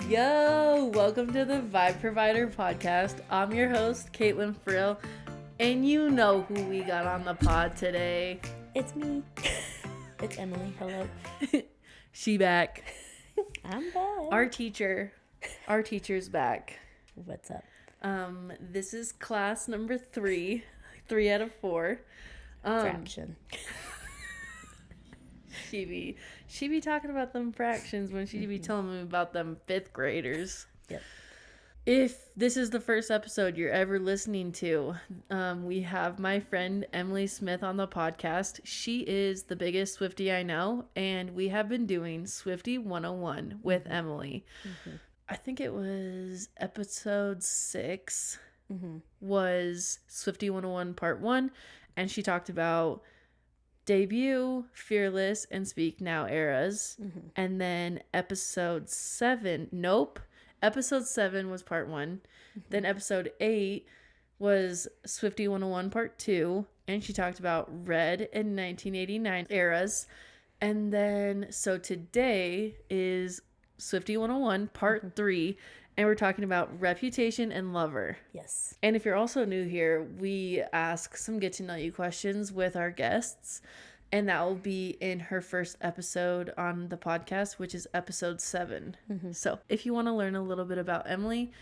Yo, welcome to the Vibe Provider podcast. I'm your host, Caitlin Friel, and you know who we got on the pod today. It's me. It's Emily. Hello. She back. I'm back. Our teacher's back. What's up? This is class number 3 out of 4. Fraction. She be talking about them fractions when she be telling me about them 5th graders. Yep. If this is the first episode you're ever listening to, we have my friend Emily Smith on the podcast. She is the biggest swiftie I know, and we have been doing Swiftie 101 with Emily. Mm-hmm. I think it was episode 6 was Swiftie 101 part 1, and she talked about debut, fearless, and speak now eras. And then episode 7 was part 1. Then episode 8 was Swiftie 101 part 2, and she talked about red and 1989 eras. And then so today is Swiftie 101 part 3, and we're talking about reputation and lover. Yes. And if you're also new here, we ask some get to know you questions with our guests, and that will be in her first episode on the podcast, which is episode 7. So if you want to learn a little bit about Emily,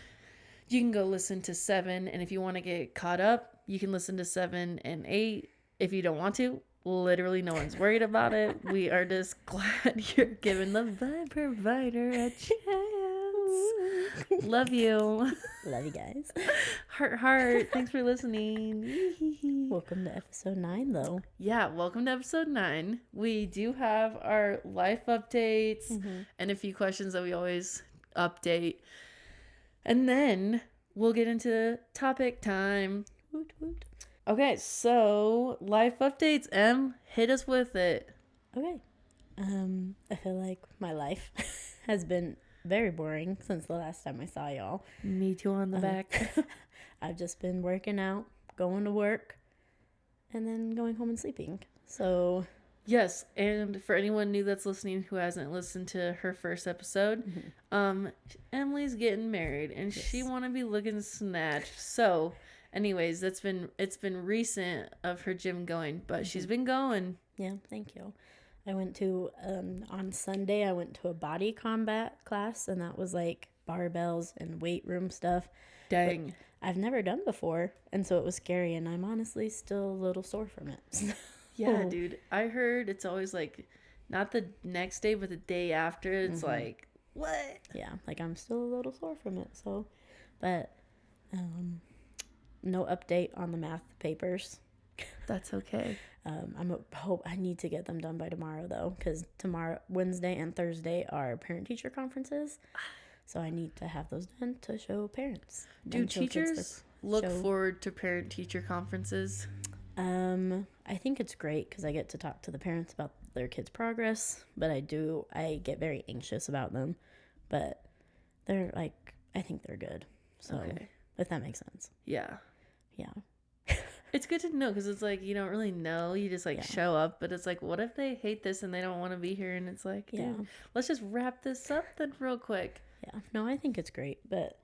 you can go listen to 7, and if you want to get caught up, you can listen to 7 and 8. If you don't want to, literally no one's worried about it. We are just glad you're giving the Vibe Provider a chance. Love you. Love you guys. Heart. Thanks for listening. Welcome to episode 9, though. Yeah, welcome to episode 9. We do have our life updates and a few questions that we always update. And then we'll get into topic time. Woot woot. Okay, so life updates, Em. Hit us with it. Okay. I feel like my life has been very boring since the last time I saw y'all. Me too on the back. I've just been working out, going to work, and then going home and sleeping. So yes, and for anyone new that's listening who hasn't listened to her first episode, Emily's getting married, and she want to be looking snatched. So anyways, it's been recent of her gym going, but she's been going. Yeah, thank you. I went to, on Sunday, I went to a body combat class, and that was like barbells and weight room stuff. Dang. But I've never done before, and so it was scary, and I'm honestly still a little sore from it. Yeah, dude. I heard it's always like, not the next day, but the day after, it's like, what? Yeah, like I'm still a little sore from it, so, but, no update on the math papers. That's okay. I need to get them done by tomorrow, though, because tomorrow, Wednesday and Thursday are parent-teacher conferences, so I need to have those done to show parents. Do teachers look forward to parent-teacher conferences? I think it's great because I get to talk to the parents about their kids' progress, but I get very anxious about them, but they're like, I think they're good, so if that makes sense. Yeah. Yeah. It's good to know because it's like you don't really know. You just show up, but it's like, what if they hate this and they don't want to be here? And it's like, dude, let's just wrap this up then real quick. Yeah. No, I think it's great, but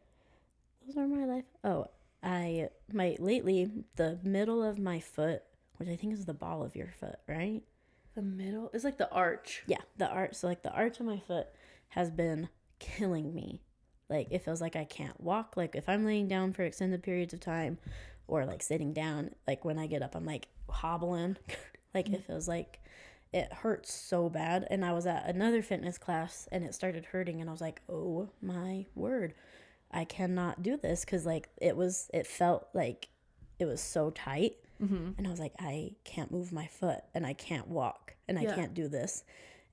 those are my life. Oh, lately, the middle of my foot, which I think is the ball of your foot, right? The middle is like the arch. Yeah, the arch. So like the arch of my foot has been killing me. Like it feels like I can't walk. Like if I'm laying down for extended periods of time, or like sitting down, like when I get up, I'm like hobbling. Like it feels like it hurts so bad. And I was at another fitness class and it started hurting, and I was like, oh my word, I cannot do this, because like it felt like it was so tight. And I was like, I can't move my foot, and I can't walk, and I can't do this.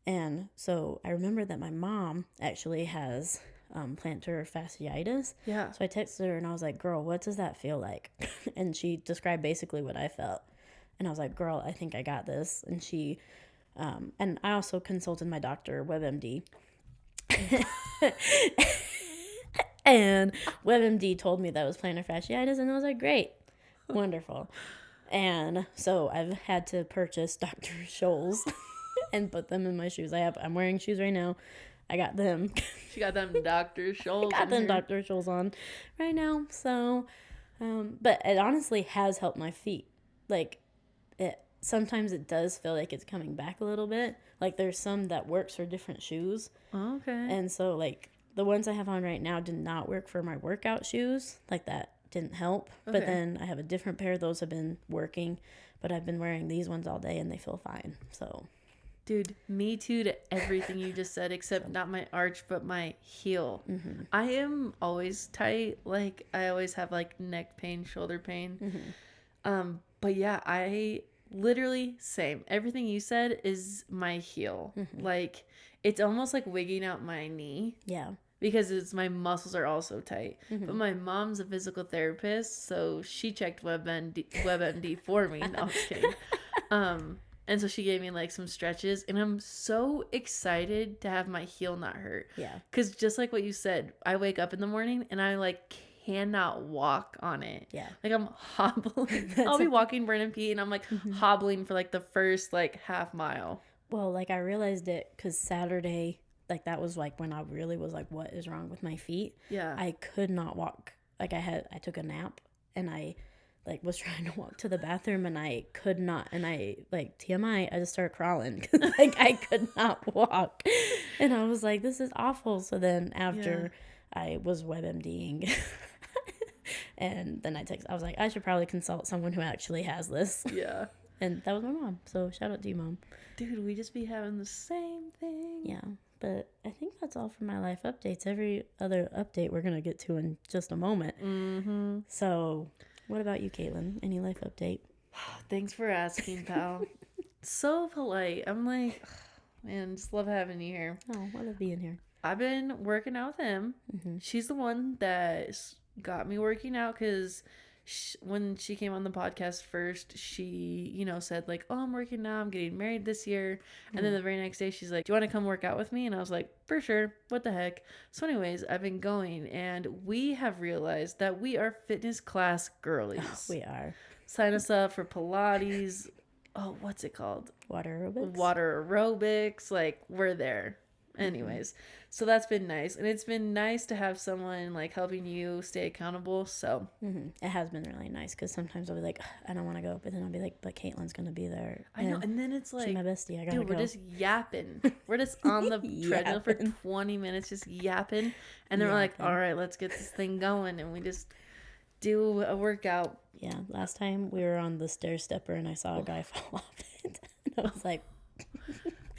And so I remember that my mom actually has plantar fasciitis. Yeah. So I texted her and I was like, girl, what does that feel like? And she described basically what I felt. And I was like, girl, I think I got this. And she, and I also consulted my doctor, WebMD. And WebMD told me that was plantar fasciitis, and I was like, great, wonderful. And so I've had to purchase Dr. Scholl's and put them in my shoes. I'm wearing shoes right now. I got them. She got them Dr. Scholl's. Got them Dr. Scholl's on right now. So, but it honestly has helped my feet. Like, sometimes it does feel like it's coming back a little bit. Like, there's some that works for different shoes. Oh, okay. And so, like, the ones I have on right now did not work for my workout shoes. Like, that didn't help. Okay. But then I have a different pair. Those have been working. But I've been wearing these ones all day, and they feel fine. So, dude, me too to everything you just said, except not my arch, but my heel. I am always tight. Like, I always have, like, neck pain, shoulder pain. But yeah, I literally, same. Everything you said is my heel. Like, it's almost like wigging out my knee. Yeah. Because my muscles are also tight. But my mom's a physical therapist, so she checked WebMD for me. No, I'm just kidding. And so she gave me like some stretches, and I'm so excited to have my heel not hurt. Yeah. Because just like what you said, I wake up in the morning and I like cannot walk on it. Yeah. Like I'm hobbling. I'll be walking Brennan P, and I'm like hobbling for like the first like half mile. Well, like I realized it because Saturday, like that was like when I really was like, what is wrong with my feet? Yeah. I could not walk. Like I took a nap, and I like was trying to walk to the bathroom, and I could not. And I like TMI, I just started crawling because like I could not walk. And I was like, this is awful. So then after I was WebMDing and then I was like, I should probably consult someone who actually has this. Yeah. And that was my mom. So shout out to you, Mom. Dude, we just be having the same thing. Yeah. But I think that's all for my life updates. Every other update we're going to get to in just a moment. So what about you, Caitlin? Any life update? Thanks for asking, pal. So polite. I'm like, man, just love having you here. Oh, I love being here. I've been working out with him. She's the one that got me working out because when she came on the podcast first, she, said like, oh, I'm working now. I'm getting married this year. And then the very next day, she's like, do you want to come work out with me? And I was like, for sure. What the heck? So anyways, I've been going, and we have realized that we are fitness class girlies. Oh, we are. Sign us up for Pilates. Oh, what's it called? Water aerobics. Water aerobics. Like, we're there. Anyways, so that's been nice. And it's been nice to have someone like helping you stay accountable. So it has been really nice because sometimes I'll be like, I don't want to go. But then I'll be like, but Caitlin's going to be there. I know. And then it's like, she's my bestie. I got to dude, go. we're just yapping. We're just on the treadmill for 20 minutes, just yapping. And then we're like, all right, let's get this thing going. And we just do a workout. Yeah. Last time we were on the stair stepper and I saw a guy fall off it. And I was like,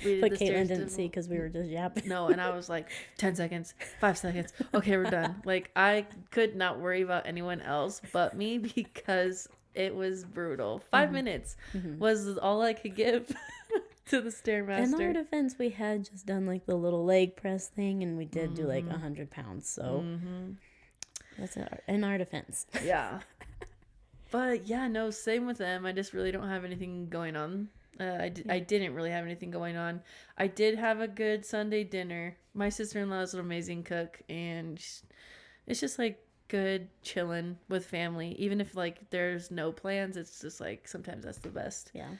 but Caitlin didn't see because we were just yapping. No, and I was like, 10 seconds, 5 seconds. Okay, we're done. Like, I could not worry about anyone else but me because it was brutal. 5 minutes was all I could give to the Stairmaster. In our defense, we had just done like the little leg press thing, and we did do like 100 pounds. So that's in our defense. Yeah. But yeah, no, same with them. I just really don't have anything going on. I didn't really have anything going on. I did have a good Sunday dinner. My sister-in-law is an amazing cook, and it's just like good chilling with family. Even if like there's no plans, it's just like sometimes that's the best. Yeah.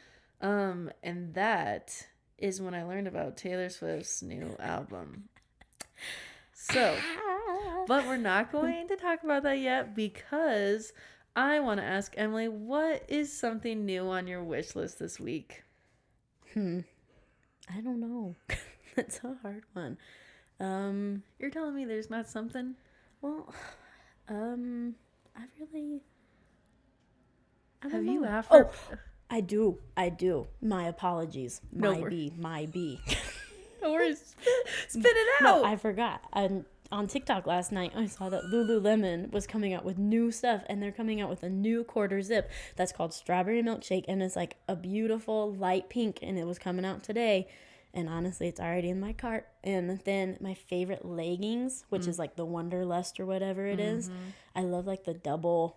And that is when I learned about Taylor Swift's new album. So, but we're not going to talk about that yet because I want to ask Emily, what is something new on your wish list this week? I don't know. That's a hard one. You're telling me there's not something? Well, I don't Have know. you ever? Oh, I do. My apologies. No, My B. Or spit it out. No, I forgot. On TikTok last night, I saw that Lululemon was coming out with new stuff, and they're coming out with a new quarter zip that's called Strawberry Milkshake, and it's like a beautiful light pink, and it was coming out today. And honestly, it's already in my cart. And then my favorite leggings, which is like the Wonderlust or whatever it is. I love like the double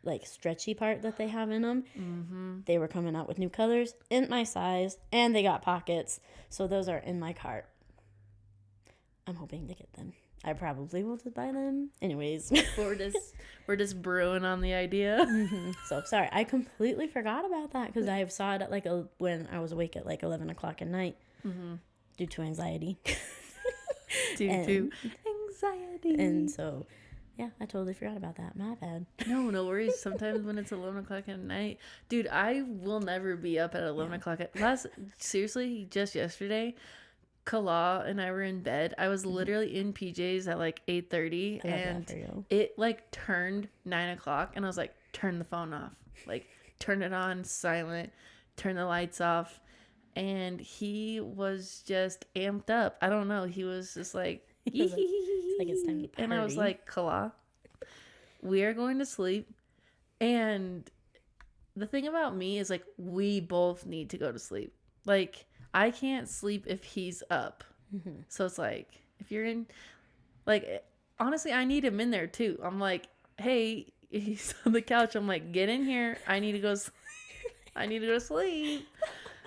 like stretchy part that they have in them. They were coming out with new colors in my size, and they got pockets. So those are in my cart. I'm hoping to get them. I probably will just buy them. Anyways. We're just brewing on the idea. So sorry, I completely forgot about that because I saw it at like when I was awake at like 11 o'clock at night due to anxiety. Due to anxiety. And so, yeah, I totally forgot about that. My bad. No worries. Sometimes when it's 11 o'clock at night, dude, I will never be up at 11 o'clock seriously, just yesterday, Kala and I were in bed. I was literally in PJs at like 8:30, and it like turned 9 o'clock, and I was like, turn the phone off, like turn it on silent, turn the lights off, and he was just amped up. I don't know. He was just like, it's like it's time to party. And I was like, Kala, we are going to sleep. And the thing about me is like, we both need to go to sleep. Like, I can't sleep if he's up. So it's like, if you're in, like, honestly, I need him in there too. I'm like, hey, he's on the couch. I'm like, get in here. I need to go I need to go to sleep.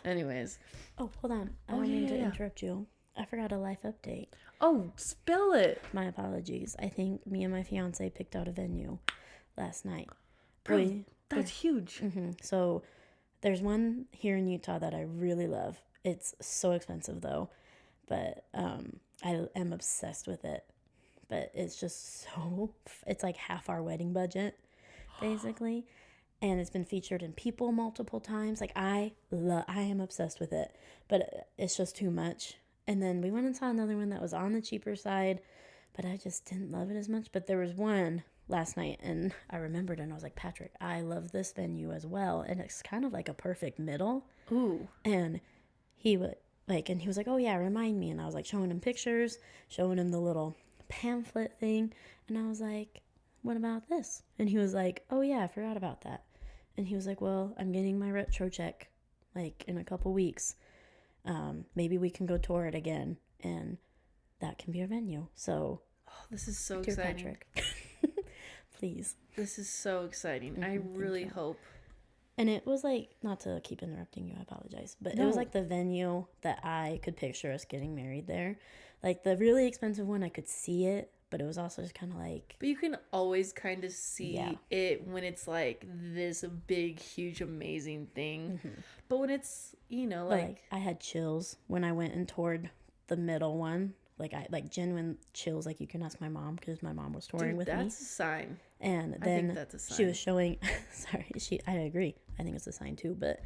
Anyways. Oh, hold on. I don't mean to interrupt you. I forgot a life update. Oh, spill it. My apologies. I think me and my fiance picked out a venue last night. Bro, that's huge. So there's one here in Utah that I really love. It's so expensive though, but I am obsessed with it. But it's just it's like half our wedding budget, basically. And it's been featured in People multiple times. Like, I am obsessed with it, but it's just too much. And then we went and saw another one that was on the cheaper side, but I just didn't love it as much. But there was one last night, and I remembered, and I was like, Patrick, I love this venue as well. And it's kind of like a perfect middle. Ooh. And he was like, oh yeah, remind me. And I was like showing him pictures, showing him the little pamphlet thing. And I was like, what about this? And he was like, oh yeah, I forgot about that. And he was like, well, I'm getting my retro check like in a couple weeks. Maybe we can go tour it again, and that can be our venue. So, this is so exciting. Patrick, please. This is so exciting. I really hope. And it was like, not to keep interrupting you, I apologize, but it was like the venue that I could picture us getting married there. Like the really expensive one, I could see it, but it was also just kind of like... But you can always kind of see it when it's like this big, huge, amazing thing. But when it's, like... I had chills when I went and toured the middle one. Like genuine chills. Like, you can ask my mom, because my mom was touring with me. That's a sign. And then she was showing... I agree. I think it's a sign too, but...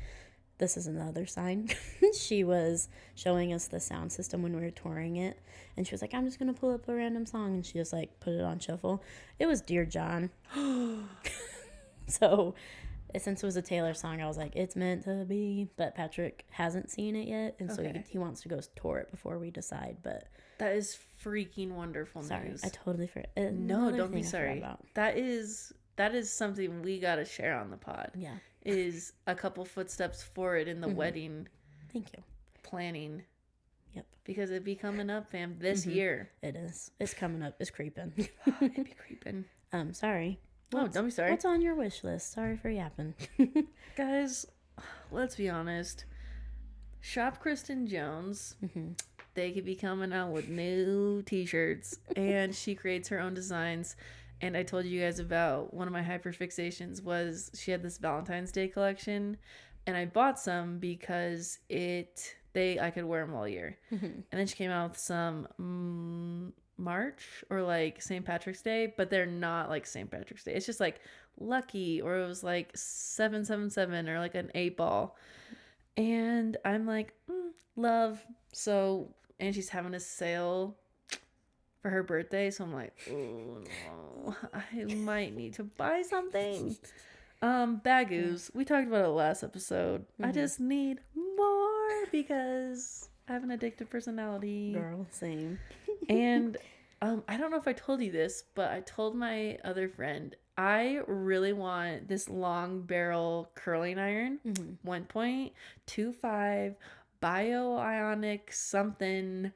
This is another sign. She was showing us the sound system when we were touring it. And she was like, I'm just going to pull up a random song. And she just like put it on shuffle. It was Dear John. So since it was a Taylor song, I was like, it's meant to be. But Patrick hasn't seen it yet. And so he wants to go tour it before we decide. But that is freaking wonderful news. I totally forgot. No, don't be sorry. That is something we got to share on the pod. Yeah. Is a couple footsteps forward in the wedding. Thank you. Planning. Yep. Because it'd be coming up, fam, this year. It is. It's coming up. It's creeping. It'd be creeping. Sorry. Don't be sorry. What's on your wish list? Sorry for yapping. Guys, let's be honest. Shop Kristen Jones. They could be coming out with new t-shirts. And she creates her own designs. And I told you guys about one of my hyperfixations was she had this Valentine's Day collection, and I bought some because I could wear them all year. And then she came out with some March or like St. Patrick's Day, but they're not like St. Patrick's Day. It's just like Lucky, or it was like 777 or like an 8-ball. And I'm like, love. So, and she's having a sale for her birthday, so I'm like, oh no, I might need to buy something. Bagoos, we talked about it last episode. I just need more because I have an addictive personality. Girl, same. And I don't know if I told you this, but I told my other friend, I really want this long barrel curling iron, 1.25 bio-ionic something.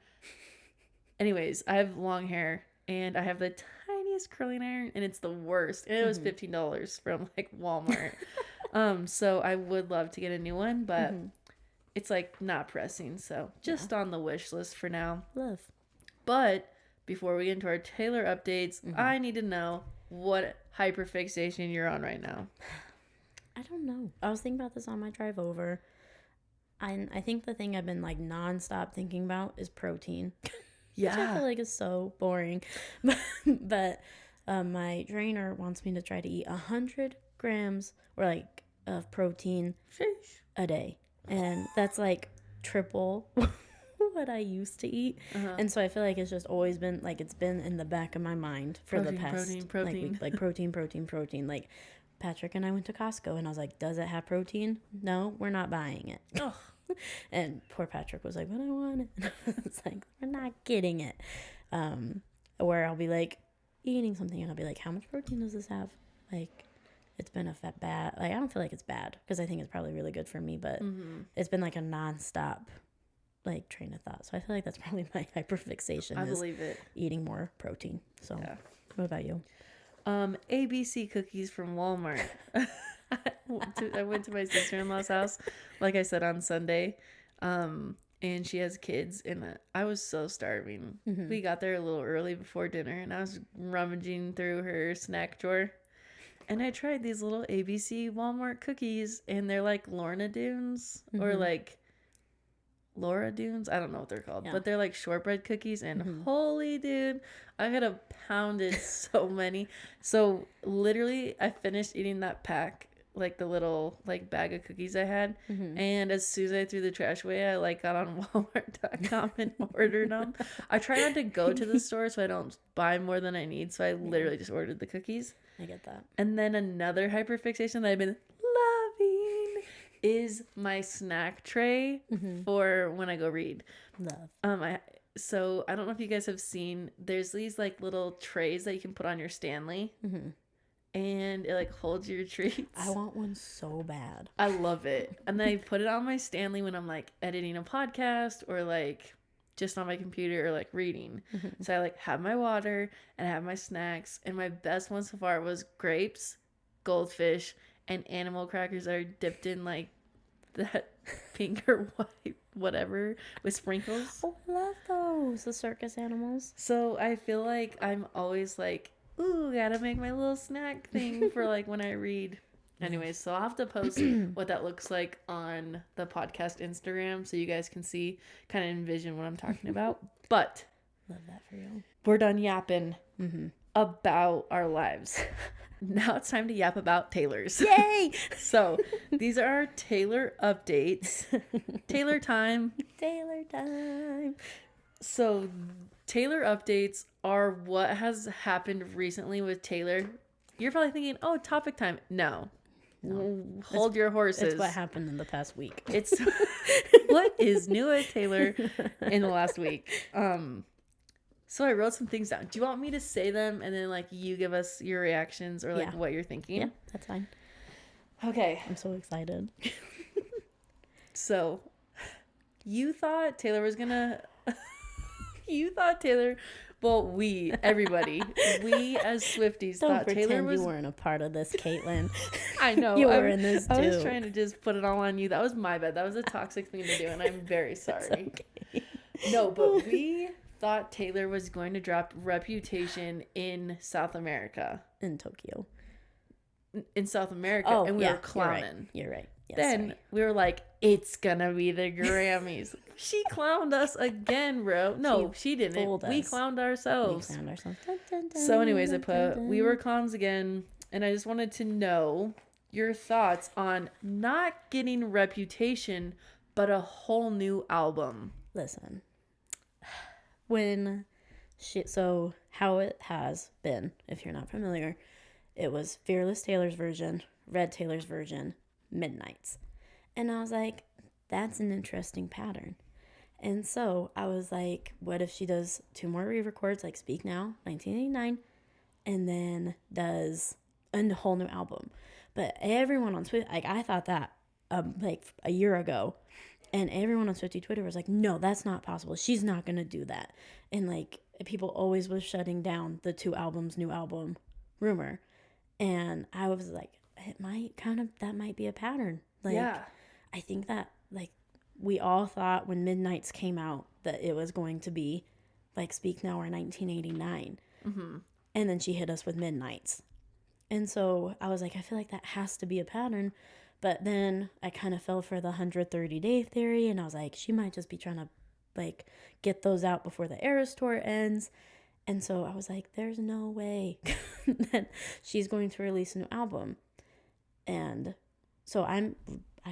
Anyways, I have long hair, and I have the tiniest curling iron, and it's the worst. And it was $15 from like Walmart. So I would love to get a new one, but it's like not pressing. So just on the wish list for now. Love. But before we get into our Taylor updates, I need to know what hyperfixation you're on right now. I don't know. I was thinking about this on my drive over. I think the thing I've been like nonstop thinking about is protein. Which I Yeah. feel like is so boring. But my trainer wants me to try to eat 100 grams or like of protein Sheesh. a day. And that's like triple what I used to eat. Uh-huh. And so I feel like it's just always been like it's been in the back of my mind for the past like week. Like protein. Like Patrick and I went to Costco and I was like, does it have protein? No, we're not buying it. Oh. And poor Patrick was like, but I want it. And I was like, we're not getting it. Where I'll be like eating something and I'll be like, how much protein does this have? Like, it's been a bad, like, I don't feel like it's bad because I think it's probably really good for me, but it's been like a nonstop like train of thought. So I feel like that's probably my hyperfixation. I believe it. Eating more protein. So Yeah. what about you? ABC cookies from Walmart. I went to my sister-in-law's house, like I said, on Sunday. And she has kids, and I was so starving. We got there a little early before dinner, and I was rummaging through her snack drawer. And I tried these little ABC Walmart cookies, and they're like Lorna Doones or like Laura Doones. I don't know what they're called, but they're like shortbread cookies. And holy dude, I could have pounded so many. So literally, I finished eating that pack, like the little like bag of cookies I had. And as soon as I threw the trash away, I like got on Walmart.com and ordered them. I try not to go to the store so I don't buy more than I need. So I literally just ordered the cookies. I get that. And then another hyperfixation that I've been loving is my snack tray for when I go read. Love. So I don't know if you guys have seen, there's these like little trays that you can put on your Stanley. And it like holds your treats. I want one so bad. I love it. And then I put it on my Stanley when I'm like editing a podcast or like just on my computer or like reading. So I like have my water and I have my snacks. And my best one so far was grapes, goldfish, and animal crackers that are dipped in like that pink or white whatever with sprinkles. Oh, I love those. The circus animals. So I feel like I'm always like, ooh, gotta make my little snack thing for like when I read. Anyways, so I'll have to post what that looks like on the podcast Instagram so you guys can see, kind of envision what I'm talking about. But Love that for you. we're done yapping about our lives. Now it's time to yap about Taylor's. Yay! So these are our Taylor updates. Taylor time. Taylor time. So Taylor updates are what has happened recently with Taylor. You're probably thinking, oh, topic time. No. Hold your horses. It's what happened in the past week. It's what is new at Taylor in the last week. So I wrote some things down. Do you want me to say them and then like you give us your reactions or like what you're thinking? Yeah, that's fine. Okay. I'm so excited. So you thought Taylor was gonna everybody, we as Swifties Don't thought pretend Taylor was. you weren't a part of this, Caitlin. I know. You were in this I was too. trying to just put it all on you. That was my bad. That was a toxic thing to do, and I'm very sorry. Okay. No, but we thought Taylor was going to drop Reputation in South America. In Tokyo. In South America, and we were clowning. You're right. Yes, Then sorry. we were like, it's gonna be the Grammys. She clowned us again, bro. No, she didn't. fooled We us. clowned ourselves. We found ourselves. Dun, dun, dun, So anyways, I dun, put, dun, dun. we were clowns again, and I just wanted to know your thoughts on not getting Reputation, but a whole new album. Listen. So how it has been, if you're not familiar, it was Fearless Taylor's version, Red Taylor's version, Midnights. And I was like, that's an interesting pattern. And so I was like, what if she does 2 more re-records, like Speak Now, 1989, and then does a whole new album? But everyone on Twitter, like I thought that like a year ago, and everyone on Swiftie Twitter was like, no, that's not possible. She's not going to do that. And like people always was shutting down the 2 albums, new album rumor. And I was like, that might be a pattern. Like, Yeah. I think that like we all thought when Midnights came out that it was going to be like Speak Now or 1989. And then she hit us with Midnights. And so I was like, I feel like that has to be a pattern. But then I kind of fell for the 130-day theory, and I was like, she might just be trying to like get those out before the Eras tour ends. And so I was like, there's no way that she's going to release a new album. And so I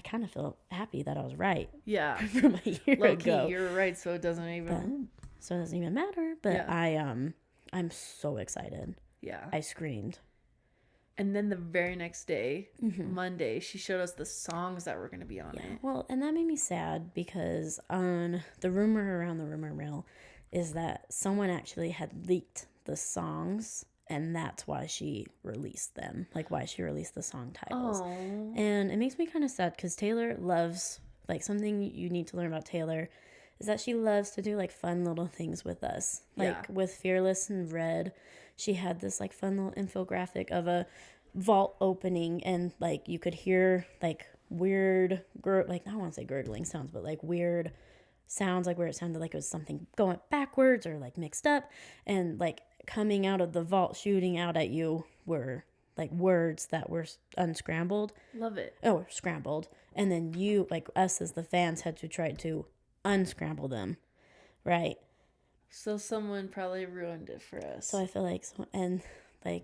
kind of feel happy that I was right. Yeah. From a year ago. You're right, so it doesn't even so it doesn't even matter. But yeah. I'm so excited. Yeah. I screamed. And then the very next day, Monday, she showed us the songs that were going to be on it. Well, and that made me sad because on the rumor around the rumor mill is that someone actually had leaked the songs, and that's why she released them, like why she released the song titles. Oh. And it makes me kind of sad because Taylor loves, like, something you need to learn about Taylor is that she loves to do like fun little things with us. Like with Fearless and Red, she had this like fun little infographic of a vault opening, and like you could hear like weird like, I don't want to say gurgling sounds, but like weird sounds, like where it sounded like it was something going backwards or like mixed up, and like coming out of the vault shooting out at you were like words that were unscrambled. Love it. Oh, scrambled. And then you, like us as the fans, had to try to unscramble them, right? So someone probably ruined it for us. So I feel like,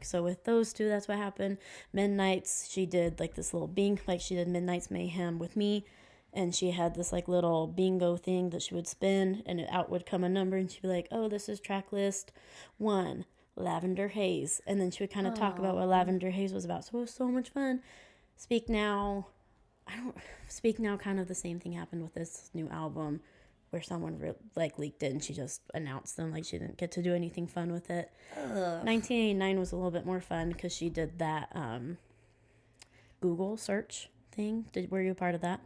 so with those two, that's what happened. Midnights, she did like this little she did Midnight's Mayhem with me, and she had this like little bingo thing that she would spin, and out would come a number, and she'd be like, oh, this is track list 1, Lavender Haze. And then she would kind of talk about what Lavender Haze was about. So it was so much fun. Speak Now, kind of the same thing happened with this new album where someone leaked it and she just announced them, like she didn't get to do anything fun with it. 1989 was a little bit more fun because she did that Google search thing. Were you a part of that?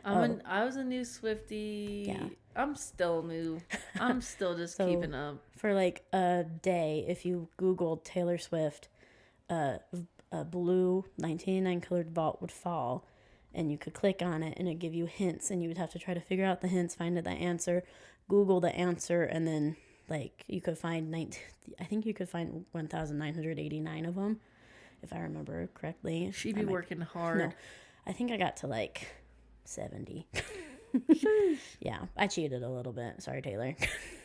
I was a new Swiftie. Yeah. I'm still new. I'm still just keeping up. For like a day, if you Googled Taylor Swift, a blue 1989 colored vault would fall, and you could click on it and it'd give you hints, and you would have to try to figure out the hints, find the answer, Google the answer, and then like you could find 1,989 of them, if I remember correctly. She'd be working hard. No, I think I got to like 70. Yeah, I cheated a little bit. Sorry, Taylor.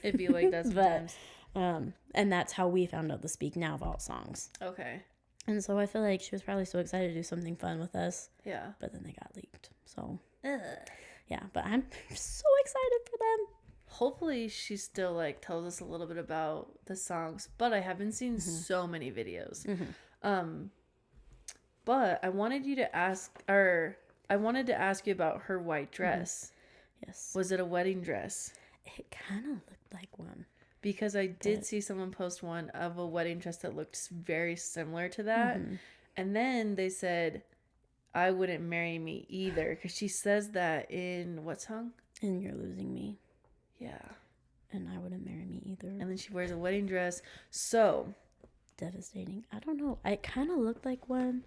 It'd be like that sometimes. And that's how we found out the Speak Now vault songs. Okay. And so I feel like she was probably so excited to do something fun with us. Yeah. But then they got leaked. So, yeah, but I'm so excited for them. Hopefully she still like tells us a little bit about the songs, but I haven't seen so many videos. But I wanted to ask you about her white dress. Yes. Was it a wedding dress? It kind of looked like one. Because I did see someone post one of a wedding dress that looked very similar to that. And then they said, I wouldn't marry me either. Because she says that in what song? In You're Losing Me. Yeah. And I wouldn't marry me either. And then she wears a wedding dress. So. Devastating. I don't know. It kind of looked like one.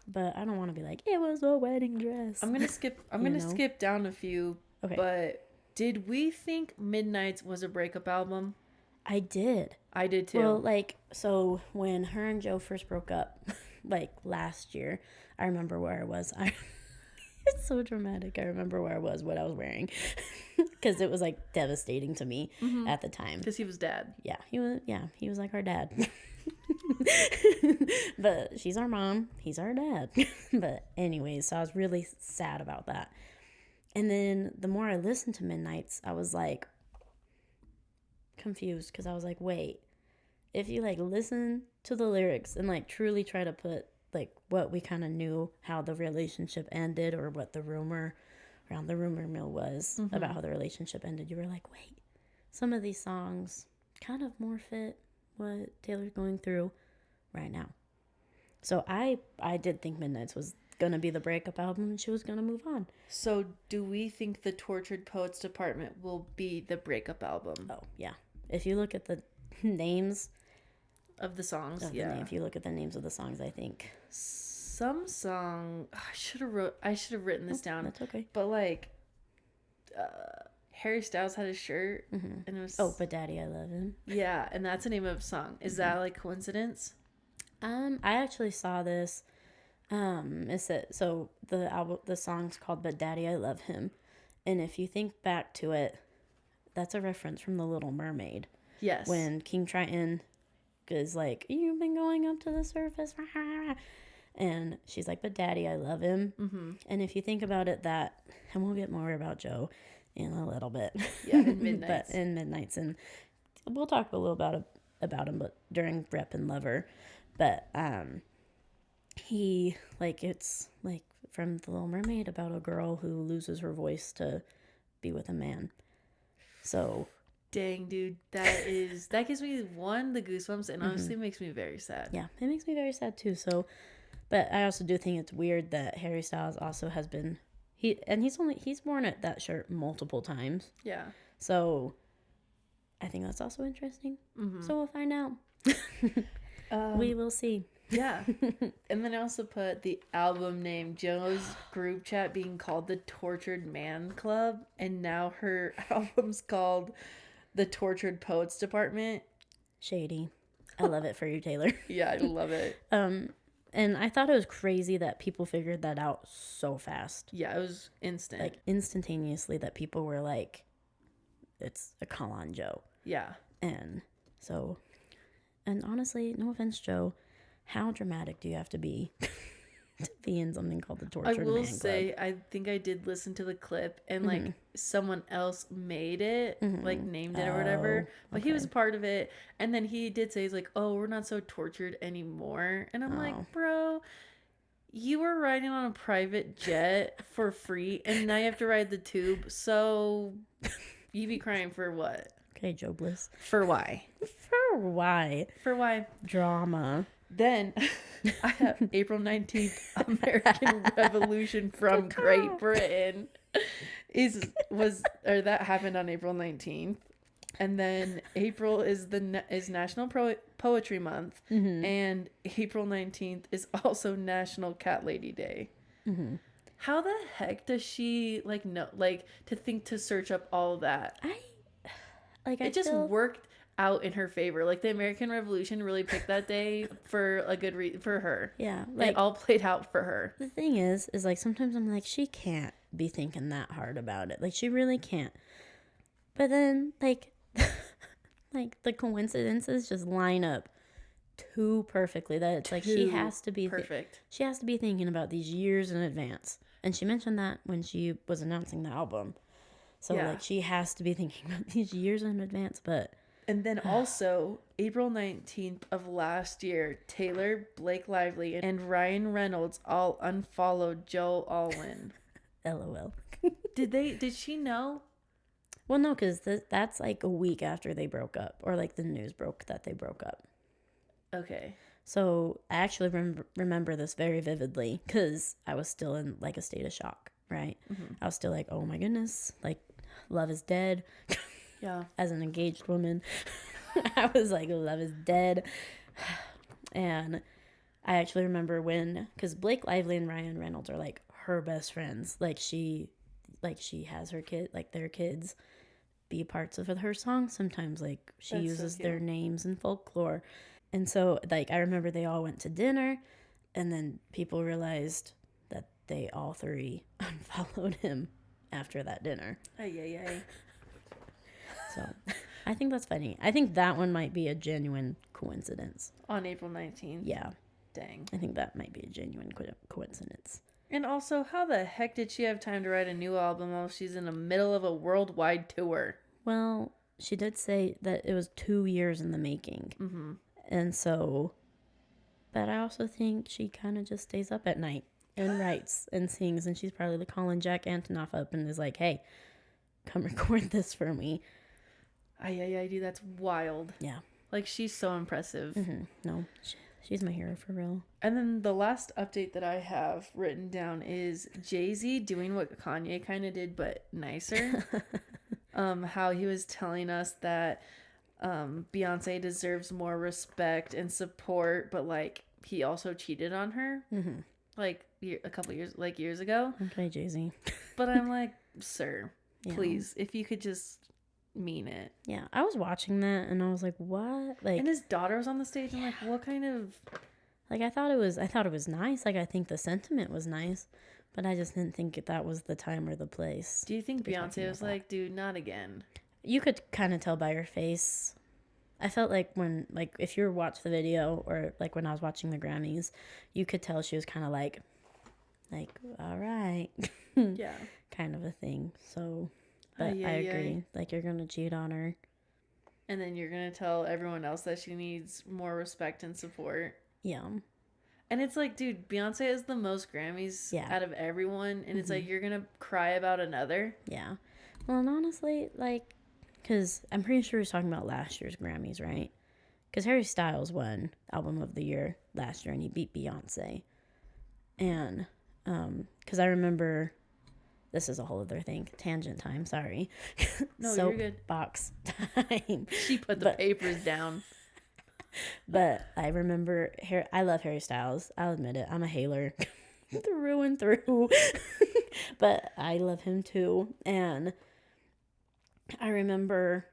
But I don't want to be like, it was a wedding dress. I'm going to skip down a few. Okay. But did we think Midnights was a breakup album? I did. I did too. Well, like, so when her and Joe first broke up, like last year, I remember where I was. It's so dramatic. I remember where I was, what I was wearing, because it was like devastating to me at the time. Because he was dad. Yeah, he was like our dad. But she's our mom. He's our dad. But anyways, so I was really sad about that. And then the more I listened to Midnights, I was like confused, because I was like, wait, if you like listen to the lyrics and like truly try to put like what we kind of knew how the relationship ended, or what the rumor around the rumor mill was about how the relationship ended, you were like, wait, some of these songs kind of more fit what Taylor's going through right now. So I did think Midnights was gonna be the breakup album and she was gonna move on. So do we think the Tortured Poets Department will be the breakup album? Oh yeah, if you look at the names of the songs, if you look at the names of the songs, I think some song I should have written this down. That's okay. But like Harry Styles had a shirt and it was But Daddy I Love Him. Yeah, and that's the name of a song. Is that like coincidence? I actually saw this. The song's called But Daddy I Love Him, and if you think back to it, that's a reference from The Little Mermaid. Yes. When King Triton is like, you've been going up to the surface. And she's like, but daddy, I love him. Mm-hmm. And if you think about it, and we'll get more about Joe in a little bit. Yeah, in Midnights. But in Midnights. And we'll talk a little about him, but during Rep and Lover. But he, like, it's like from The Little Mermaid about a girl who loses her voice to be with a man. So dang, dude, that gives me the goosebumps, and honestly makes me very sad. Yeah, it makes me very sad too. So, but I also do think it's weird that Harry Styles also has been he's worn that shirt multiple times. Yeah. So, I think that's also interesting. Mm-hmm. So we'll find out. We will see. Yeah. And then I also put the album name, Joe's group chat being called the Tortured Man Club, and now her album's called the Tortured Poets Department. Shady. I love it for you, Taylor. Yeah, I love it. And I thought it was crazy that people figured that out so fast. Yeah, it was instant. Like, instantaneously, that people were like, it's a call on Joe. Yeah. And so, and honestly, no offense, Joe, how dramatic do you have to be to be in something called the Tortured Man Club? I will say, I think I did listen to the clip, and like someone else made it, like named it or whatever, but he was part of it. And then he did say, he's like, oh, we're not so tortured anymore. And I'm like, bro, you were riding on a private jet for free, and now you have to ride the tube. So you be crying for what? Okay, Joe Bliss. For why? For why? For why? Drama. Then I have April 19th, American Revolution from Great Britain that happened on April 19th. And then April is National Poetry Month, and April 19th is also National Cat Lady Day. Mm-hmm. How the heck does she to search up all of that? It just worked out in her favor. Like, the American Revolution really picked that day for a good reason for her. Yeah, like, it all played out for her. The thing is like, sometimes I'm like, she can't be thinking that hard about it. Like, she really can't. But then, like, like, the coincidences just line up too perfectly that it's like she has to be perfect. She has to be thinking about these years in advance. And she mentioned that when she was announcing the album. So like, she has to be thinking about these years in advance. But and then also, April 19th of last year, Taylor, Blake Lively, and Ryan Reynolds all unfollowed Joe Alwyn. LOL. Did she know? Well, no, because that's like a week after they broke up, or like the news broke that they broke up. Okay. So I actually remember this very vividly because I was still in like a state of shock, right? Mm-hmm. I was still like, oh my goodness, like, love is dead. Yeah. As an engaged woman, I was like, love is dead. And I actually remember because Blake Lively and Ryan Reynolds are like her best friends. Like, she has her kid, like, their kids be parts of her songs sometimes. Like, she uses their names in folklore. And so, like, I remember they all went to dinner, and then people realized that they all three unfollowed him after that dinner. Ay. So, I think that's funny. I think that one might be a genuine coincidence. On April 19th? Yeah. Dang. I think that might be a genuine coincidence. And also, how the heck did she have time to write a new album while she's in the middle of a worldwide tour? Well, she did say that it was 2 years in the making. Mm-hmm. And so, but I also think she kind of just stays up at night and writes and sings. And she's probably calling Jack Antonoff up and is like, hey, come record this for me. Ay, dude, that's wild. Yeah. Like, she's so impressive. Mm-hmm. No, she's my hero for real. And then the last update that I have written down is Jay-Z doing what Kanye kind of did, but nicer. How he was telling us that Beyonce deserves more respect and support, but, like, he also cheated on her. Mm-hmm. Like, a couple years ago. Okay, Jay-Z. But I'm like, sir, please, if you could just mean it. Yeah, I was watching that and I was like, what? Like, and his daughter was on the stage. I'm like, what kind of, like, I thought it was nice. Like, I think the sentiment was nice, but I just didn't think that was the time or the place. Do you think Beyonce was like, dude, not again? You could kind of tell by her face. I felt like when, like, if you watch the video or like when I was watching the Grammys, you could tell she was kind of like, all right, Yeah. kind of a thing. So, but I agree. Like, you're gonna cheat on her, and then you're gonna tell everyone else that she needs more respect and support. Yeah. And it's like, dude, Beyonce has the most Grammys out of everyone, and it's like you're gonna cry about another. Yeah. Well, and honestly, like, because I'm pretty sure he was talking about last year's Grammys, right? Because Harry Styles won Album of the Year last year, and he beat Beyonce. And because I remember, this is a whole other thing, tangent time. Sorry. No, you're good. Box time. She put the papers down. But I remember, I love Harry Styles. I'll admit it. I'm a Hailer through and through. But I love him too. And I remember,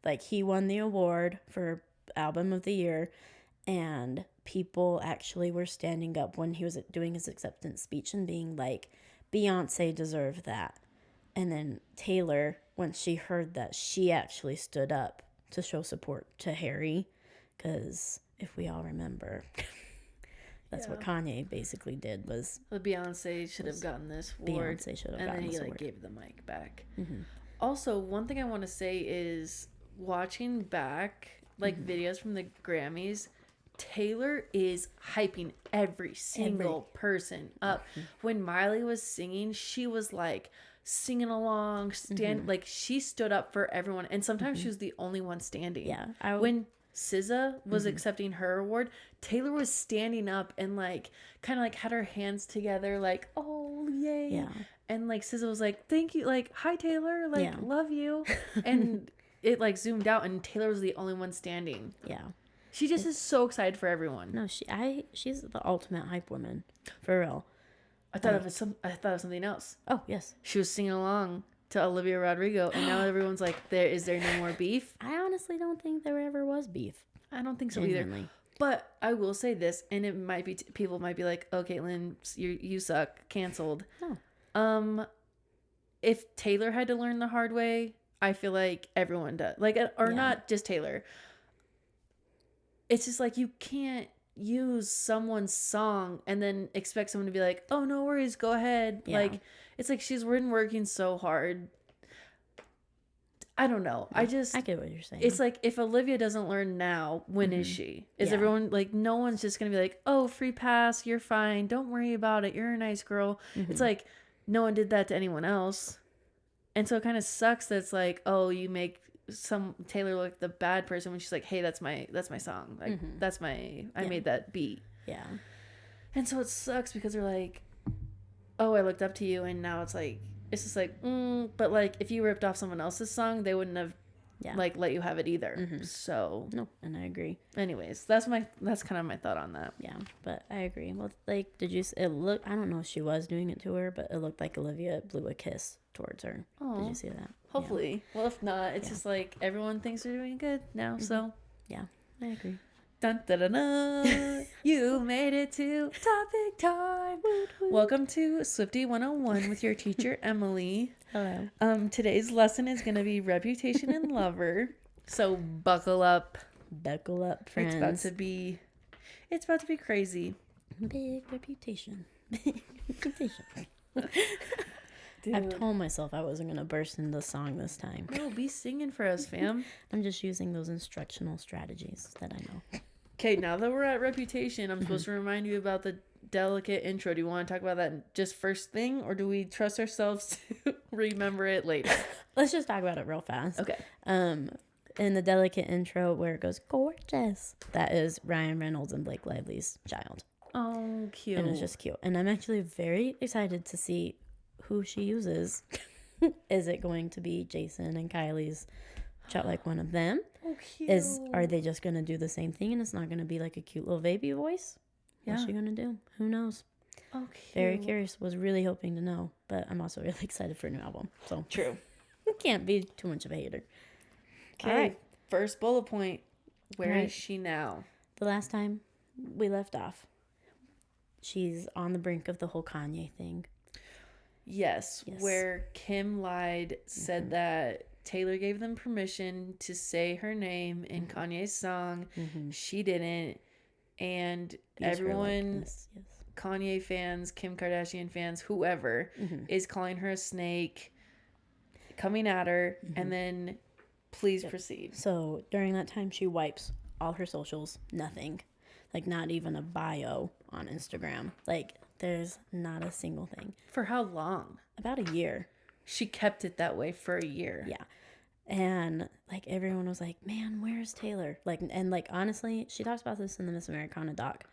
like, he won the award for Album of the Year. And people actually were standing up when he was doing his acceptance speech and being like, Beyonce deserved that. And then Taylor, when she heard that, she actually stood up to show support to Harry. Because if we all remember, that's what Kanye basically did was... Beyonce should have gotten this award. Beyonce should have gotten this award. And then he, like, gave the mic back. Mm-hmm. Also, one thing I want to say is watching back, like, videos from the Grammys, Taylor is hyping every single person up. Mm-hmm. When Miley was singing, she was, like, singing along, like, she stood up for everyone. And sometimes she was the only one standing. Yeah. When SZA was accepting her award, Taylor was standing up and, like, kind of, like, had her hands together, like, oh, yay. Yeah. And, like, SZA was like, thank you, like, hi, Taylor, like, love you. And it, like, zoomed out, and Taylor was the only one standing. Yeah. She just is so excited for everyone. No, she's the ultimate hype woman, for real. I thought of something else. Oh, yes. She was singing along to Olivia Rodrigo, and now everyone's like, is there no more beef? I honestly don't think there ever was beef. I don't think so either. But I will say this, and it might be people might be like, "Oh, Caitlin, you suck, canceled." No. If Taylor had to learn the hard way, I feel like everyone does. Like, or not just Taylor. It's just like you can't use someone's song and then expect someone to be like, "Oh, no worries, go ahead." Yeah. Like, it's like she's been working so hard. I don't know. I get what you're saying. It's like, if Olivia doesn't learn now, when is she? Is everyone, like, no one's just going to be like, oh, free pass, you're fine, don't worry about it, you're a nice girl. It's like, no one did that to anyone else. And so it kind of sucks that it's like, oh, you make Taylor look the bad person when she's like, hey, that's my song. Like, I made that beat. Yeah. And so it sucks because they're like, oh, I looked up to you, and now it's like, it's just like, but, like, if you ripped off someone else's song, they wouldn't have, like, let you have it either. So no, and I agree. Anyways, that's kind of my thought on that. Yeah, but I agree. Well, like, I don't know if she was doing it to her, but it looked like Olivia blew a kiss towards her. Oh, did you see that? Hopefully. Yeah. Well, if not, it's just like everyone thinks they're doing good now. So yeah, I agree. Dun, dun, dun, dun. You made it to topic time. Welcome to Swiftie 101 with your teacher, Emily. Hello. Today's lesson is going to be reputation and lover. So buckle up. Buckle up, friends. It's about to be crazy. Big reputation. Big reputation. I've told myself I wasn't going to burst into song this time. No, be singing for us, fam. I'm just using those instructional strategies that I know. Okay, now that we're at reputation, I'm supposed to remind you about the delicate intro. Do you want to talk about that just first thing, or do we trust ourselves to remember it later? Let's just talk about it real fast. Okay. In the delicate intro where it goes, gorgeous, that is Ryan Reynolds and Blake Lively's child. Oh, cute. And it's just cute. And I'm actually very excited to see who she uses. Is it going to be Jason and Kylie's child, like one of them? Oh, cute. Are they just going to do the same thing and it's not going to be like a cute little baby voice? Yeah. What's she going to do? Who knows? Oh, cute. Very curious. Was really hoping to know, but I'm also really excited for a new album. So true. Can't be too much of a hater. Okay. All right. First bullet point. Where is she now? The last time we left off, she's on the brink of the whole Kanye thing. Yes. Where Kim lied, said that Taylor gave them permission to say her name in Kanye's song. She didn't. And everyone, yes. Kanye fans, Kim Kardashian fans, whoever, is calling her a snake, coming at her, and then please proceed. So during that time, she wipes all her socials, nothing. Like, not even a bio on Instagram. Like, there's not a single thing. For how long? About a year. She kept it that way for a year. Yeah. And, like, everyone was like, man, where's Taylor? Like, and, like, honestly, she talks about this in the Miss Americana doc.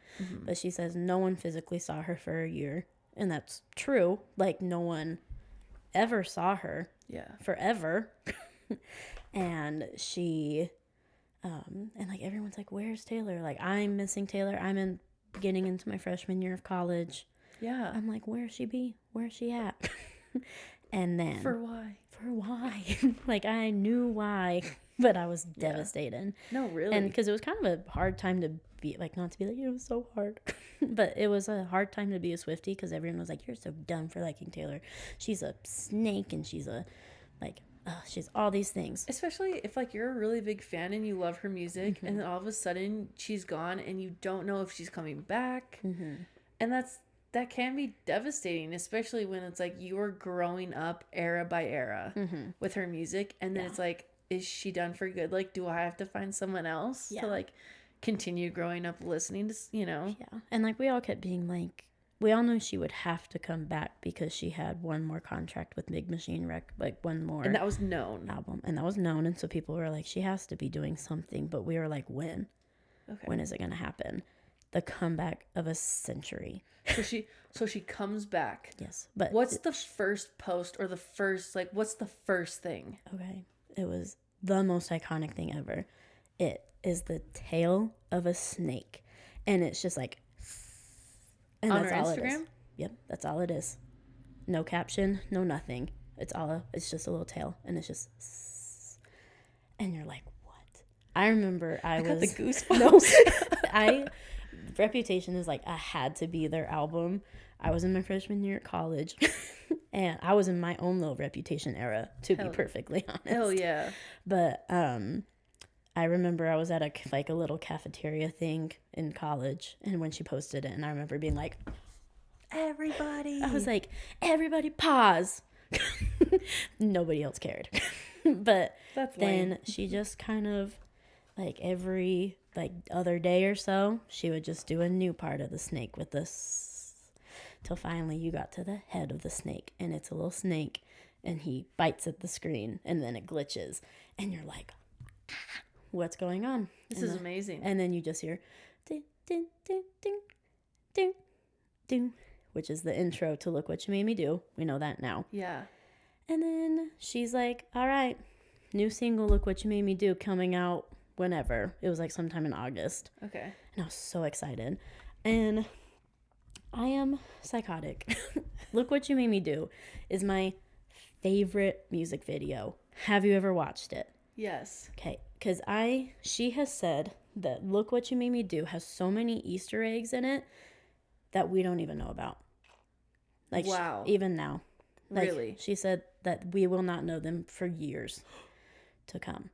But she says no one physically saw her for a year. And that's true. Like, no one ever saw her. Yeah. Forever. And she... and like everyone's like, where's Taylor? Like, I'm missing Taylor. I'm getting into my freshman year of college. Yeah. I'm like, where's she be? Where's she at? And then For why? Like, I knew why, but I was devastated. No, really. And because it was kind of a hard time to be like, not to be like, it was so hard, but it was a hard time to be a Swiftie because everyone was like, you're so dumb for liking Taylor. She's a snake and she's a she's all these things. Especially if, like, you're a really big fan and you love her music, and then all of a sudden she's gone and you don't know if she's coming back. And that can be devastating, especially when it's like you were growing up era by era with her music, and then it's like, is she done for good? Like, do I have to find someone else to, like, continue growing up listening to, you know? Yeah. And, like, we all kept being like, we all knew she would have to come back because she had one more contract with Big Machine like one more. And that was known. Album. And that was known. And so people were like, she has to be doing something. But we were like, when? Okay. When is it going to happen? The comeback of a century. So she comes back. Yes. But what's the first post or the first, like, what's the first thing? Okay. It was the most iconic thing ever. It is the tail of a snake. And it's just like, and on that's her all Instagram? It is. Yep, that's all it is. No caption, no nothing. It's just a little tail, and it's just, and you're like, what? I remember I was got the goosebumps. No, Reputation is like, I had to be their album. I was in my freshman year at college, and I was in my own little Reputation era, to be perfectly honest. Hell yeah. But I remember I was at a little cafeteria thing in college, and when she posted it, and I remember being like, everybody. I was like, everybody pause. Nobody else cared. But that's then lame. She just kind of, like, every, like, other day or so, she would just do a new part of the snake with this, till finally you got to the head of the snake, and it's a little snake, and he bites at the screen, and then it glitches, and you're like, what's going on? This is amazing. And then you just hear ding, ding, ding, ding, ding, ding, which is the intro to Look What You Made Me Do. We know that now. Yeah. And then she's like, all right, new single, Look What You Made Me Do, coming out whenever. It was like sometime in August. Okay. And I was so excited. And I am psychotic. Look What You Made Me Do is my favorite music video. Have you ever watched it? Yes. Okay, because she has said that Look What You Made Me Do has so many Easter eggs in it that we don't even know about. Like, wow. Even now. Like, really? She said that we will not know them for years to come.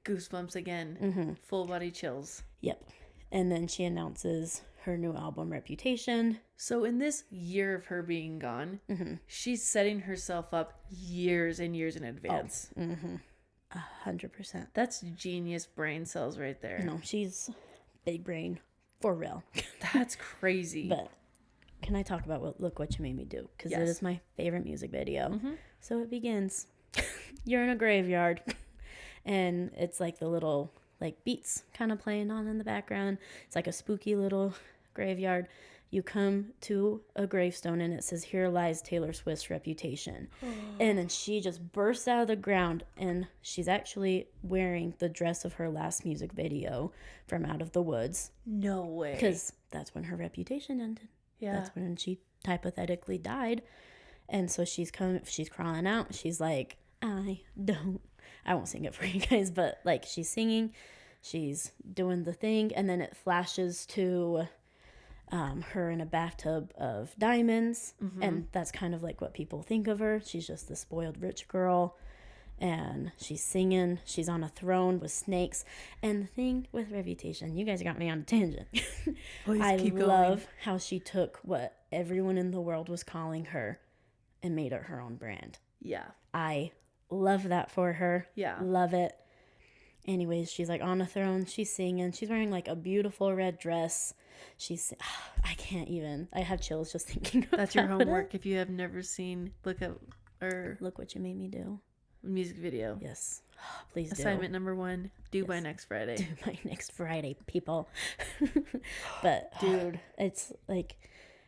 Goosebumps again. Full body chills. Yep. And then she announces her new album, Reputation. So in this year of her being gone, she's setting herself up years and years in advance. 100%. That's genius brain cells right there. No, she's big brain for real. That's crazy. But can I talk about Look What You Made Me Do? Because it is my favorite music video. So it begins. You're in a graveyard. And it's like the little, like, beats kind of playing on in the background. It's like a spooky little graveyard. You come to a gravestone and it says, here lies Taylor Swift's reputation. And then she just bursts out of the ground, and she's actually wearing the dress of her last music video from Out of the Woods. No way. Because that's when her reputation ended. Yeah. That's when she hypothetically died. And so she's crawling out. She's like, I won't sing it for you guys, but, like, she's singing, she's doing the thing, and then it flashes to her in a bathtub of diamonds, and that's kind of like what people think of her. She's just the spoiled rich girl, And she's singing. She's on a throne with snakes. And the thing with Reputation, you guys got me on a tangent. I love how she took what everyone in the world was calling her and made it her own brand. Yeah. I love that for her. Yeah. Love it. Anyways, she's like on a throne. She's singing. She's wearing like a beautiful red dress. I can't even. I have chills just thinking about That's your homework. If you have never seen, Look What You Made Me Do. Music video. Yes. Please do. Assignment number 1, due by next Friday. Due by next Friday, people. But, dude, it's like...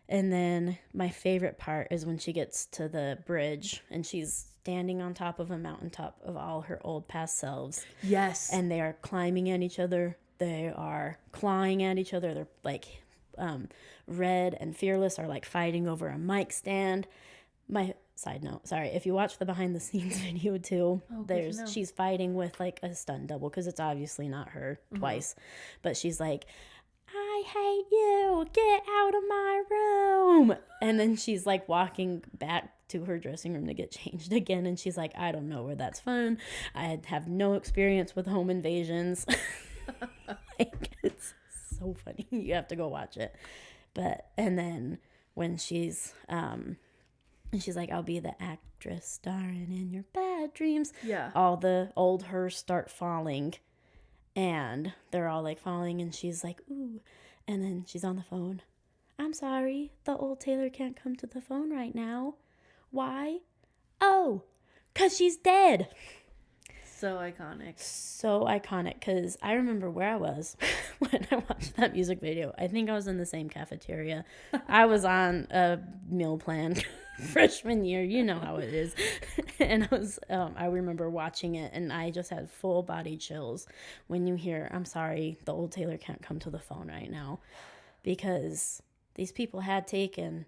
And then my favorite part is when she gets to the bridge and she's standing on top of a mountaintop of all her old past selves. Yes. And they are climbing at each other. They are clawing at each other. They're like Red and Fearless are like fighting over a mic stand. My side note, sorry, if you watch the behind the scenes video too, she's fighting with like a stunt double because it's obviously not her twice. But she's like, I hate you, get out of my room. And then she's like walking back to her dressing room to get changed again. And she's like, I don't know where that's fun. I have no experience with home invasions. Like, it's so funny. You have to go watch it. And then when she's like, I'll be the actress starring in your bad dreams. Yeah. All the old hers start falling. And they're all like falling, and she's like, ooh. And then she's on the phone. I'm sorry, the old Taylor can't come to the phone right now. Why? Oh, 'cause she's dead. So iconic. So iconic, because I remember where I was when I watched that music video. I think I was in the same cafeteria. I was on a meal plan freshman year. You know how it is. And I remember watching it, and I just had full body chills when you hear, I'm sorry, the old Taylor can't come to the phone right now. Because these people had taken,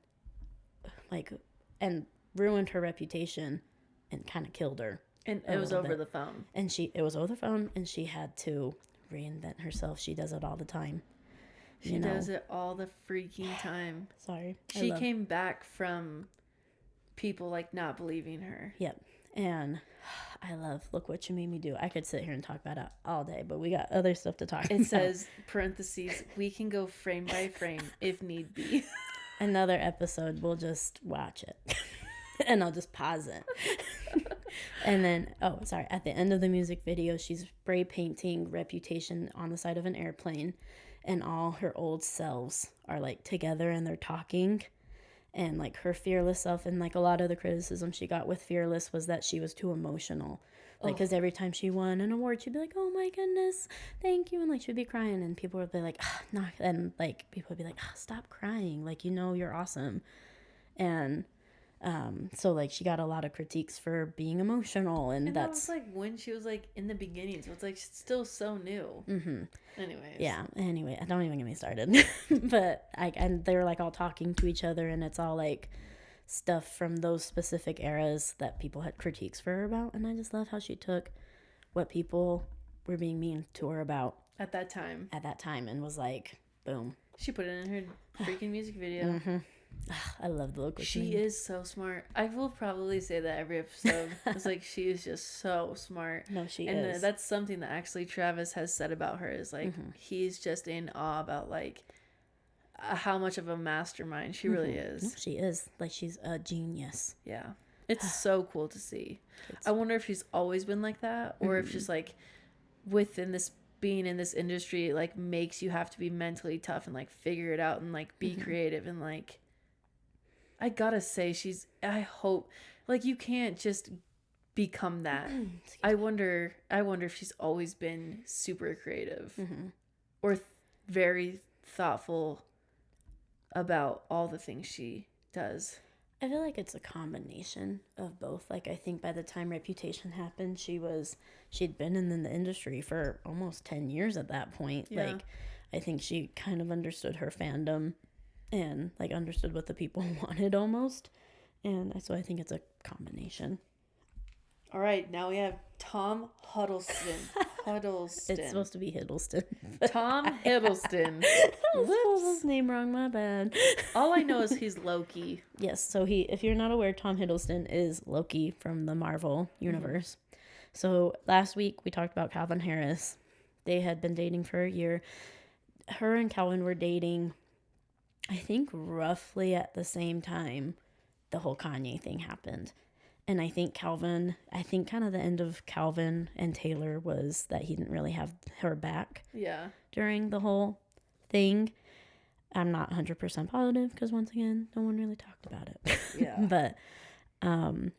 and ruined her reputation and kind of killed her. And it was over the phone. And it was over the phone, and she had to reinvent herself. She does it all the time. She does it all the freaking time. Sorry. She came back from people like not believing her. Yep. And I love Look What You Made Me Do. I could sit here and talk about it all day, but we got other stuff to talk about. It says, parentheses, we can go frame by frame if need be. Another episode, we'll just watch it. And I'll just pause it. And then, at the end of the music video, she's spray painting Reputation on the side of an airplane. And all her old selves are like together and they're talking. And like her Fearless self, and like a lot of the criticism she got with Fearless was that she was too emotional. Like, because every time she won an award, she'd be like, oh my goodness, thank you. And like, she'd be crying, and people would be like, no. And like, people would be like, stop crying. Like, you're awesome. And so like she got a lot of critiques for being emotional, and that was like when she was like in the beginning, so it's like still so new. Anyways, don't even get me started. But and they're like all talking to each other, and it's all like stuff from those specific eras that people had critiques for her about. And I just love how she took what people were being mean to her about at that time and was like, boom, she put it in her freaking music video. I love the look. She is so smart. I will probably say that every episode. It's like, she is just so smart. No, she is. And that's something that actually Travis has said about her, is like, he's just in awe about like how much of a mastermind she really is. No, she is. Like, she's a genius. Yeah. It's so cool to see. I wonder if she's always been like that, or if just like being in this industry, like, makes you have to be mentally tough and like figure it out and like be creative, and like, I gotta say, I hope, like, you can't just become that. I wonder if she's always been super creative or very thoughtful about all the things she does. I feel like it's a combination of both. Like, I think by the time Reputation happened, she'd been in the industry for almost 10 years at that point. Yeah. Like, I think she kind of understood her fandom and like understood what the people wanted almost. And so I think it's a combination. All right, now we have Tom Huddleston. It's supposed to be Hiddleston. Tom Hiddleston. I spelled his name wrong, my bad. All I know is he's Loki. Yes, so if you're not aware, Tom Hiddleston is Loki from the Marvel universe. So last week we talked about Calvin Harris. They had been dating for a year. Her and Calvin were dating, I think, roughly at the same time the whole Kanye thing happened. And I think kind of the end of Calvin and Taylor was that he didn't really have her back. Yeah. During the whole thing. I'm not 100% positive because, once again, no one really talked about it. Yeah. But,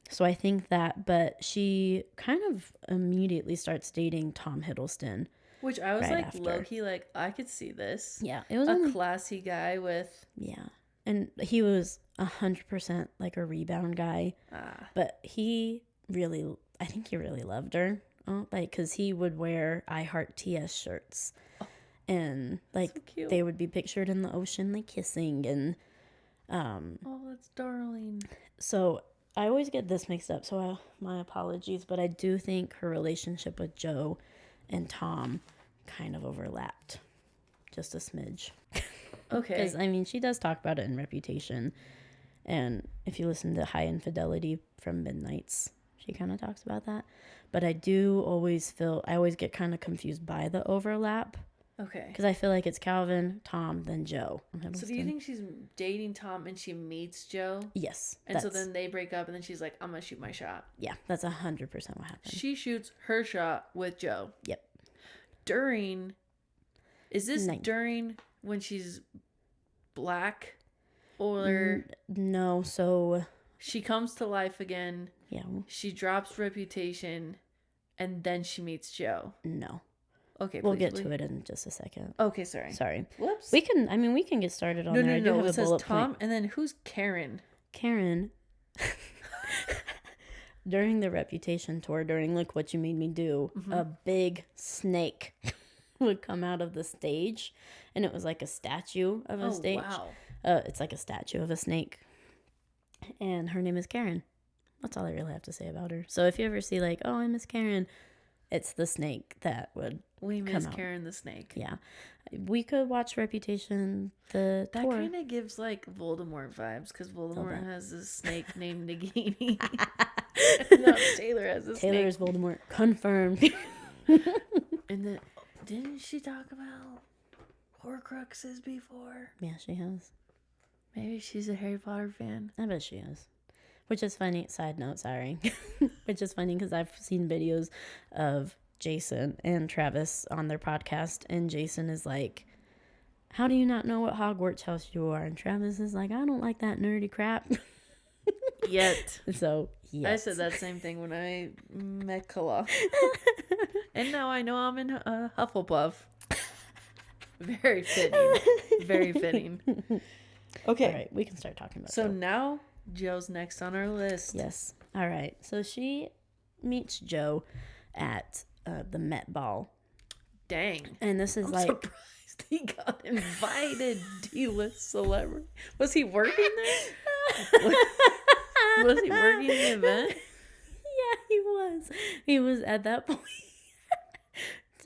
so I think that, but she kind of immediately starts dating Tom Hiddleston. Which I was right like, after. low-key, like, I could see this. Yeah. It was a classy guy with... Yeah. And he was 100% like a rebound guy. But I think he really loved her. Like, because he would wear I Heart TS shirts. And like so they would be pictured in the ocean like kissing and oh, that's darling. So I always get this mixed up, so my apologies, but I do think her relationship with Joe and Tom kind of overlapped just a smidge. Okay. Because I mean, she does talk about it in Reputation, and if you listen to High Infidelity from Midnight's, she kind of talks about that. But I always get kind of confused by the overlap. Okay. Because I feel like it's Calvin, Tom, then Joe. So do you think she's dating Tom and she meets Joe? Yes. And so then they break up and then she's like, I'm going to shoot my shot. Yeah, that's 100% what happened. She shoots her shot with Joe. Yep. Is this during when she's black? Or? No, so. She comes to life again. Yeah. She drops Reputation and then she meets Joe. No. Okay, we'll get to it in just a second. Okay, sorry. Whoops. We can get started on there. No. It says Tom, and then who's Karen? Karen. During the Reputation tour, during Look What You Made Me Do, a big snake would come out of the stage, and it was like a statue of a stage. Wow. It's like a statue of a snake, and her name is Karen. That's all I really have to say about her. So if you ever see like, oh, I miss Karen, it's the snake that would. We miss Karen the snake. Yeah. We could watch Reputation, the that tour. That kind of gives like Voldemort vibes because Voldemort has a snake named Nagini. No, Taylor has a snake. Taylor's Voldemort. Confirmed. And then, didn't she talk about Horcruxes before? Yeah, she has. Maybe she's a Harry Potter fan. I bet she is. Which is funny. Side note, sorry. Which is funny because I've seen videos of Jason and Travis on their podcast, and Jason is like, how do you not know what Hogwarts house you are? And Travis is like, I don't like that nerdy crap. Yet. So, yes. I said that same thing when I met Kala. And now I know I'm in Hufflepuff. Very fitting. Very fitting. Okay. All right, we can start talking about So now Joe's next on our list. Yes. All right. So she meets Joe at the Met Ball. Dang. And this is I'm like... surprised he got invited. D-list celebrity. Was he working there? Was he working the event? Yeah, he was. He was at that point.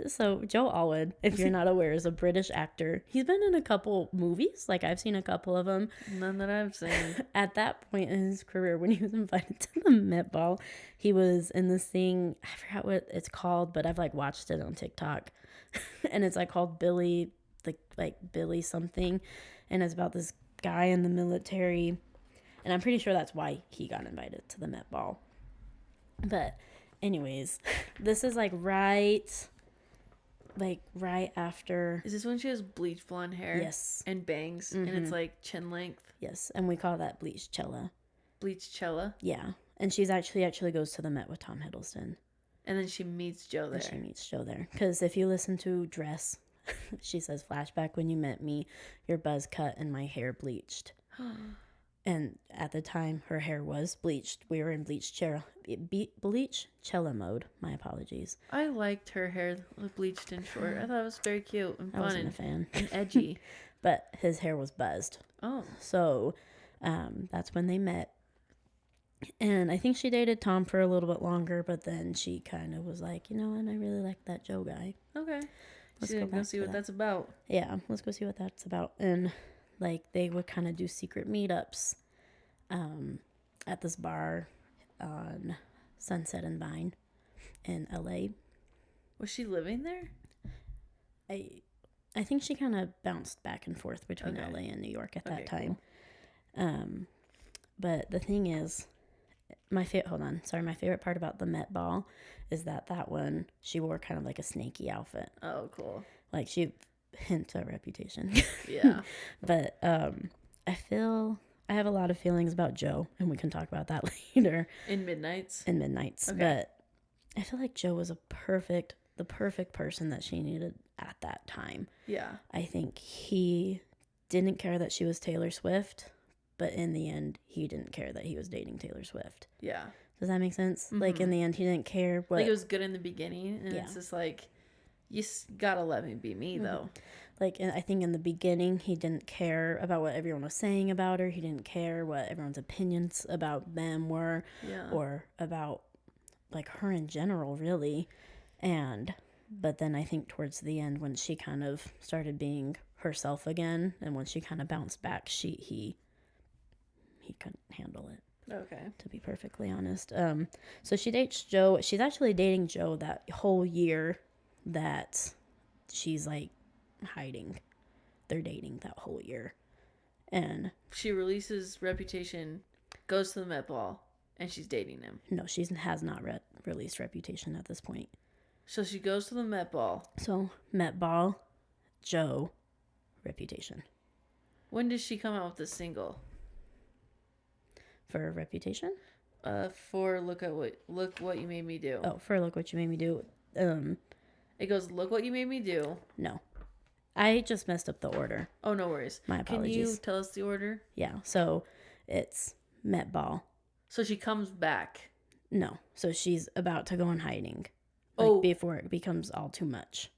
So Joe Alwyn, if you're not aware, is a British actor. He's been in a couple movies. Like, I've seen a couple of them. None that I've seen. At that point in his career, when he was invited to the Met Ball, he was in this thing. I forgot what it's called, but I've like watched it on TikTok. And it's like called Billy something. And it's about this guy in the military. And I'm pretty sure that's why he got invited to the Met Ball. But anyways, this is like right after. Is this when she has bleach blonde hair? Yes. And bangs, and it's like chin length? Yes, and we call that bleach cella. Bleach cella? Yeah, and she's actually goes to the Met with Tom Hiddleston. And then she meets Joe there. Because if you listen to Dress, she says, flashback when you met me, your buzz cut and my hair bleached. And at the time, her hair was bleached. We were in bleach cella mode. My apologies. I liked her hair bleached and short. I thought it was very cute and fun. I wasn't a fan. And edgy. But his hair was buzzed. Oh. So that's when they met. And I think she dated Tom for a little bit longer, but then she kind of was like, you know what, I really like that Joe guy. Okay. Let's go see what that's about. Yeah, let's go see what that's about. And like they would kind of do secret meetups at this bar on Sunset and Vine. in LA. Was she living there? I think she kind of bounced back and forth between LA and New York at that time. Cool. But the thing is, my favorite part about the Met Ball is that one, she wore kind of like a snaky outfit. Oh, cool. Like she hint at Reputation. Yeah. But I have a lot of feelings about Joe, and we can talk about that later. In Midnights? In Midnights. Okay. But I feel like Joe was the perfect person that she needed at that time. Yeah. I think he didn't care that she was Taylor Swift, but in the end, he didn't care that he was dating Taylor Swift. Yeah. Does that make sense? Mm-hmm. Like, in the end, he didn't care what... Like, it was good in the beginning, and it's just like, you gotta let me be me, though. Like, I think in the beginning, he didn't care about what everyone was saying about her. He didn't care what everyone's opinions about them were. Yeah. Or about, like, her in general, really. But then I think towards the end, when she kind of started being herself again, and when she kind of bounced back, he couldn't handle it. Okay. To be perfectly honest. So she dates Joe. She's actually dating Joe that whole year that she's like hiding. They're dating that whole year. And she releases Reputation, goes to the Met Ball, and she's dating him. No, she has not released Reputation at this point. So she goes to the Met Ball. So Met Ball, Joe, Reputation. When did she come out with the single? For Reputation? For Look What You Made Me Do. Oh, for Look What You Made Me Do. It goes, Look What You Made Me Do. No. I just messed up the order. Oh, no worries. My apologies. Can you tell us the order? Yeah. So it's Met Ball. So she comes back. No. So she's about to go in hiding. Before it becomes all too much.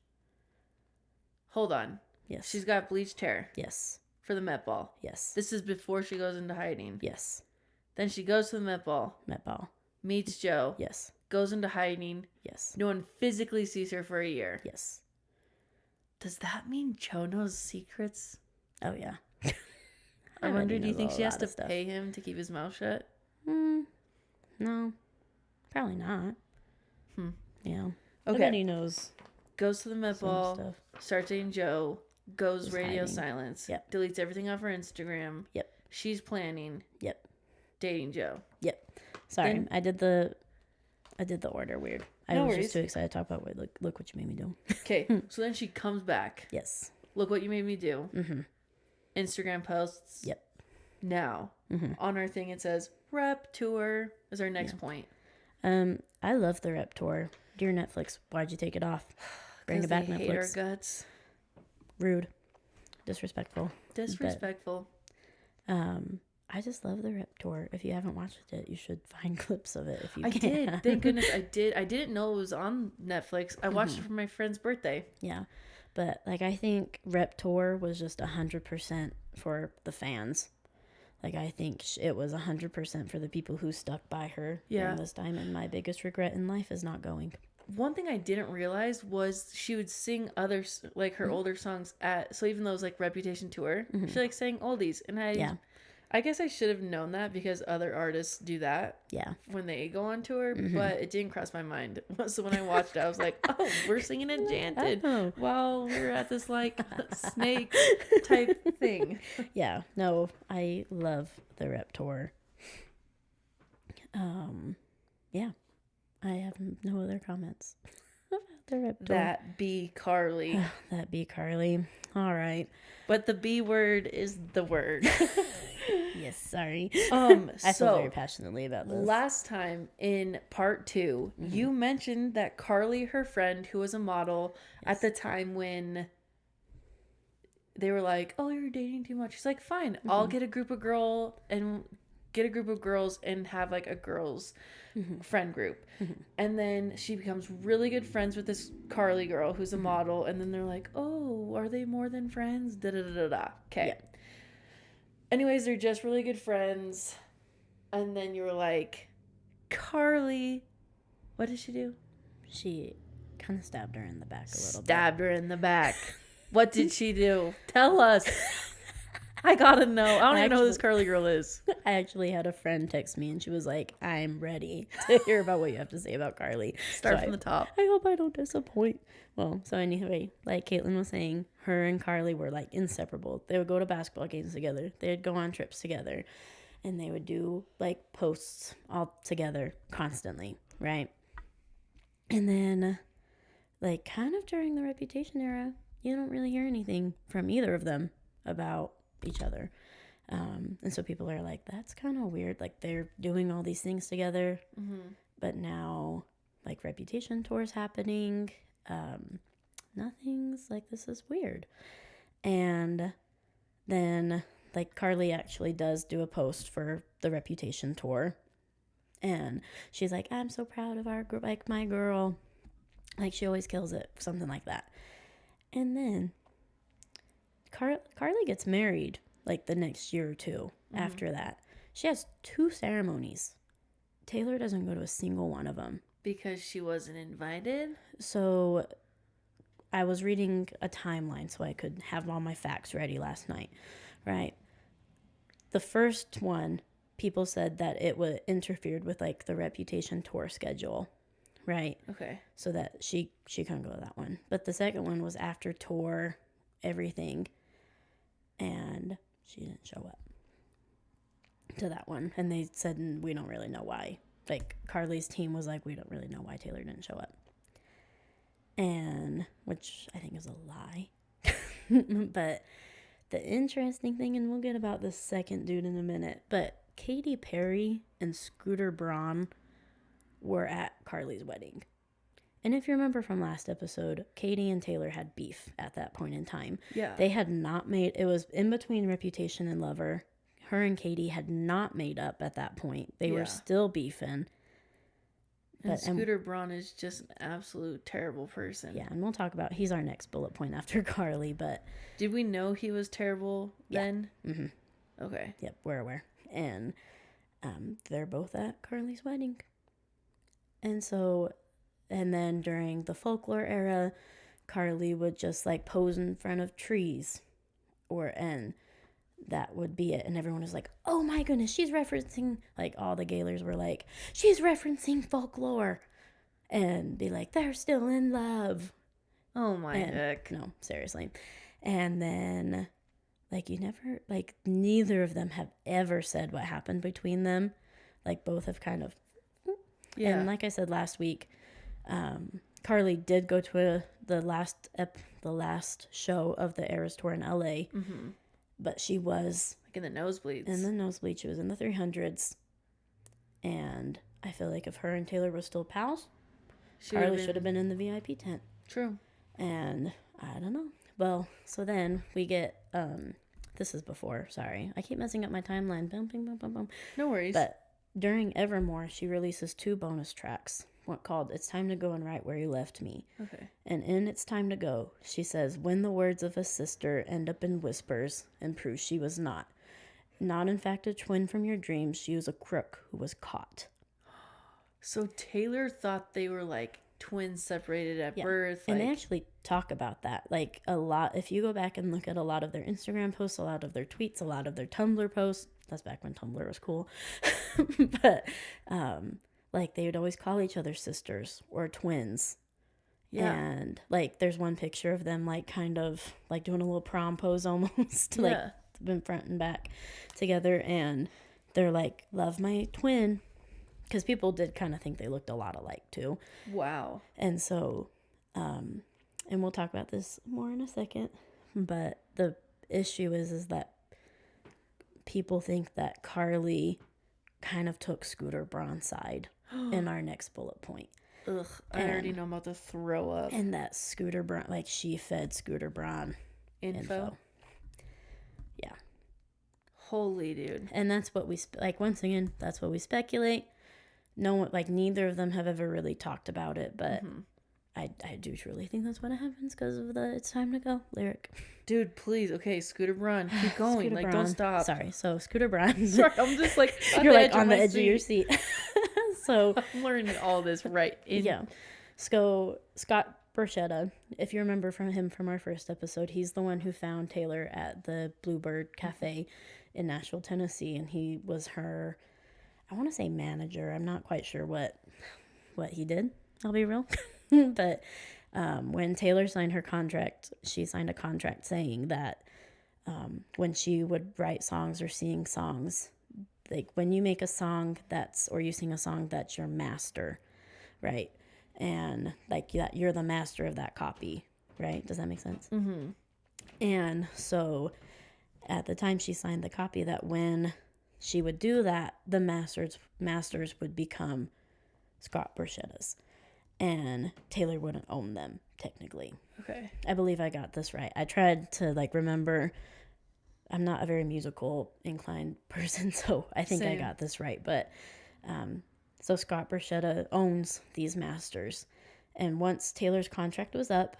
Hold on. Yes. She's got bleached hair. Yes. For the Met Ball. Yes. This is before she goes into hiding. Yes. Then she goes to the Met Ball. Met Ball. Meets Joe. Yes. Goes into hiding. Yes. No one physically sees her for a year. Yes. Does that mean Joe knows secrets? Oh, yeah. I wonder, do you think she has to pay him to keep his mouth shut? No. Probably not. Yeah. Okay. Nobody knows. Goes to the Met Ball. Starts dating Joe. Goes radio silence. Yep. Deletes everything off her Instagram. Yep. She's planning. Yep. Dating Joe. Yep. Sorry, I did the order weird. I was just too excited to talk about look what you made me do. Okay. So then she comes back. Yes. Look what you made me do. Mm-hmm. Instagram posts. Yep. Now, on our thing it says Rep Tour is our next point. I love the Rep Tour. Dear Netflix, why'd you take it off? Bring it back, Netflix. Hate our guts. Rude. Disrespectful. I just love the Rep Tour. If you haven't watched it, you should find clips of it if you can. I did. Thank goodness I did. I didn't know it was on Netflix. I watched it for my friend's birthday. Yeah. But I think Rep Tour was just 100% for the fans. I think it was 100% for the people who stuck by her during this time. And my biggest regret in life is not going. One thing I didn't realize was she would sing others, her older songs so even though it was Reputation Tour, she sang oldies. And I guess I should have known that because other artists do that when they go on tour, but it didn't cross my mind. So when I watched it, I was like, oh, we're singing Enchanted while we're at this snake type thing. Yeah, no, I love the Rep Tour. Yeah, I have no other comments about the Rep Tour. That be Carly. That be Carly. All right. But the B word is the word. Yes, sorry. I feel very passionately about this. Last time in part 2, you mentioned that Carly, her friend, who was a model at the time when they were like, "Oh, you're dating too much." She's like, "Fine, I'll get a group of girls and have a girls friend group." And then she becomes really good friends with this Carly girl who's a model, and then they're like, "Oh, are they more than friends?" Da da da da. Okay. Yeah. Anyways, they're just really good friends. And then you were like, Carly, what did she do? She kind of stabbed her in the back a little bit. Stabbed her in the back. What did she do? Tell us. I gotta know. I don't even know who this Actually- Carly girl is. I actually had a friend text me and she was like, I'm ready to hear about what you have to say about Carly. Start So from the top. I hope I don't disappoint. Well, so anyway, like Caitlin was saying, her and Carly were like inseparable. They would go to basketball games together. They'd go on trips together. And they would do like posts all together constantly, right? And then, like, kind of during the Reputation era, you don't really hear anything from either of them about each other. And so people are like, that's kind of weird. Like, they're doing all these things together, but now, like, Reputation tour's happening. Nothing's like, this is weird. And then, like, Carly actually does do a post for the Reputation tour. And she's like, I'm so proud of our group, like, my girl. Like, she always kills it, something like that. And then Carly gets married, like, the next year or two after that. She has 2 ceremonies. Taylor doesn't go to a single one of them. Because she wasn't invited? So I was reading a timeline so I could have all my facts ready last night, right? The first one, people said that it would interfered with, like, the Reputation tour schedule, right? Okay. So that she couldn't go to that one. But the second one was after tour, everything, and she didn't show up to that one. And they said, we don't really know why. Like, Carly's team was like, we don't really know why Taylor didn't show up. And, which I think is a lie. But the interesting thing, and we'll get about the second dude in a minute, but Katy Perry and Scooter Braun were at Carly's wedding. And if you remember from last episode, Katy and Taylor had beef at that point in time. Yeah. They had not made, it was in between Reputation and Lover. Her and Katy had not made up at that point. They were still beefing. And Scooter Braun is just an absolute terrible person. Yeah, and we'll talk about, he's our next bullet point after Carly, but. Did we know he was terrible then? Mm-hmm. Okay. Yep, we're aware. And they're both at Carly's wedding. And so, and then during the folklore era, Carly would just like pose in front of trees, and that would be it. And everyone was like, oh my goodness, she's referencing, like, all the Gaylors were like, she's referencing folklore, and be like, they're still in love. Oh my heck. No, seriously. And then, like, you never, like, neither of them have ever said what happened between them. Like, both have kind of. Yeah. And like I said last week, Carly did go to the last show of the Eras tour in LA, but she was like in the nosebleeds. In the nosebleed, she was in the 300s, and I feel like if her and Taylor were still pals, Carly should have been in the VIP tent. True. And I don't know. Well, so then we get this is before. Sorry, I keep messing up my timeline. Bum, bum, bum, bum, bum. No worries. But during Evermore, she releases 2 bonus tracks, what called It's Time to Go and Right Where You Left Me. Okay. And in It's Time to Go, she says, when the words of a sister end up in whispers and prove she was not in fact a twin from your dreams, she was a crook who was caught. So Taylor thought they were like twins separated at birth. And they actually talk about that, like, a lot. If you go back and look at a lot of their Instagram posts, a lot of their tweets, a lot of their Tumblr posts, that's back when Tumblr was cool. But like, they would always call each other sisters or twins. Yeah. And like, there's one picture of them like kind of like doing a little prom pose almost, like been front and back together, and they're like, love my twin, because people did kind of think they looked a lot alike too. Wow. And so and we'll talk about this more in a second, but the issue is that people think that Carly kind of took Scooter Braun's side in our next bullet point. Ugh, I already know I'm about to throw up. And that Scooter Braun, like, she fed Scooter Braun info. Yeah. Holy dude. And that's what we, like, once again, that's what we speculate. No one, like, neither of them have ever really talked about it, but I do truly think that's what happens because of the It's Time to Go lyric. Dude, please. Okay, Scooter Braun, keep going. Scooter like, Braun. don't stop. Sorry. So, Scooter Braun. Sorry, I'm just like, you're like on the edge of your seat. So, I'm learning all this right in. Yeah. So, Scott Borchetta, if you remember from him from our first episode, he's the one who found Taylor at the Bluebird Cafe in Nashville, Tennessee, and he was her, I want to say manager. I'm not quite sure what he did. I'll be real. But when Taylor signed her contract, she signed a contract saying that when she would write songs or sing songs, like when you make a song or you sing a song that's your master, right? And like that, you're the master of that copy, right? Does that make sense? Mm-hmm. And so at the time she signed the copy, that when she would do that, the masters would become Scott Borchetta's, and Taylor wouldn't own them technically. Okay. I believe I got this right. I tried to like remember. I'm not a very musical inclined person, so I think I got this right. But so Scott Borchetta owns these masters, and once Taylor's contract was up,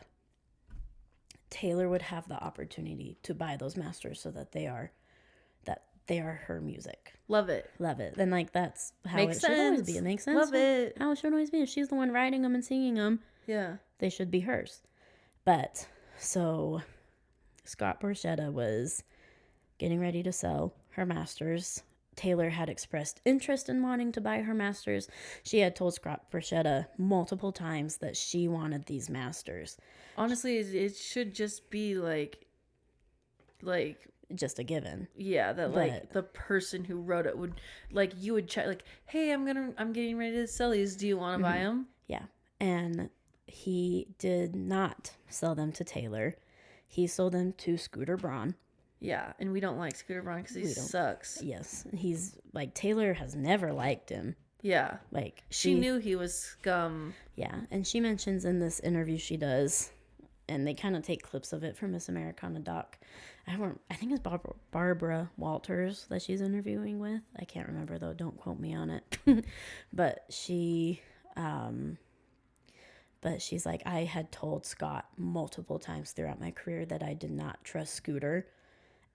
Taylor would have the opportunity to buy those masters so that they are her music. Love it. And like that's how Makes it should always be. It makes sense. Love it. How it should always be. If she's the one writing them and singing them, yeah, they should be hers. But so Scott Borchetta was getting ready to sell her masters. Taylor had expressed interest in wanting to buy her masters. She had told Scott Borchetta multiple times that she wanted these masters. Honestly, it should just be like just a given. Yeah, that like the person who wrote it would, like, you would check, like, hey, I'm getting ready to sell these. Do you want to buy them? Yeah. And he did not sell them to Taylor. He sold them to Scooter Braun. Yeah, and we don't like Scooter Braun because he sucks. Yes, he's like, Taylor has never liked him. Yeah, like she knew he was scum. Yeah, and she mentions in this interview she does, and they kind of take clips of it from Miss Americana doc. I think it's Barbara Walters that she's interviewing with. I can't remember though. Don't quote me on it. But she's like, I had told Scott multiple times throughout my career that I did not trust Scooter,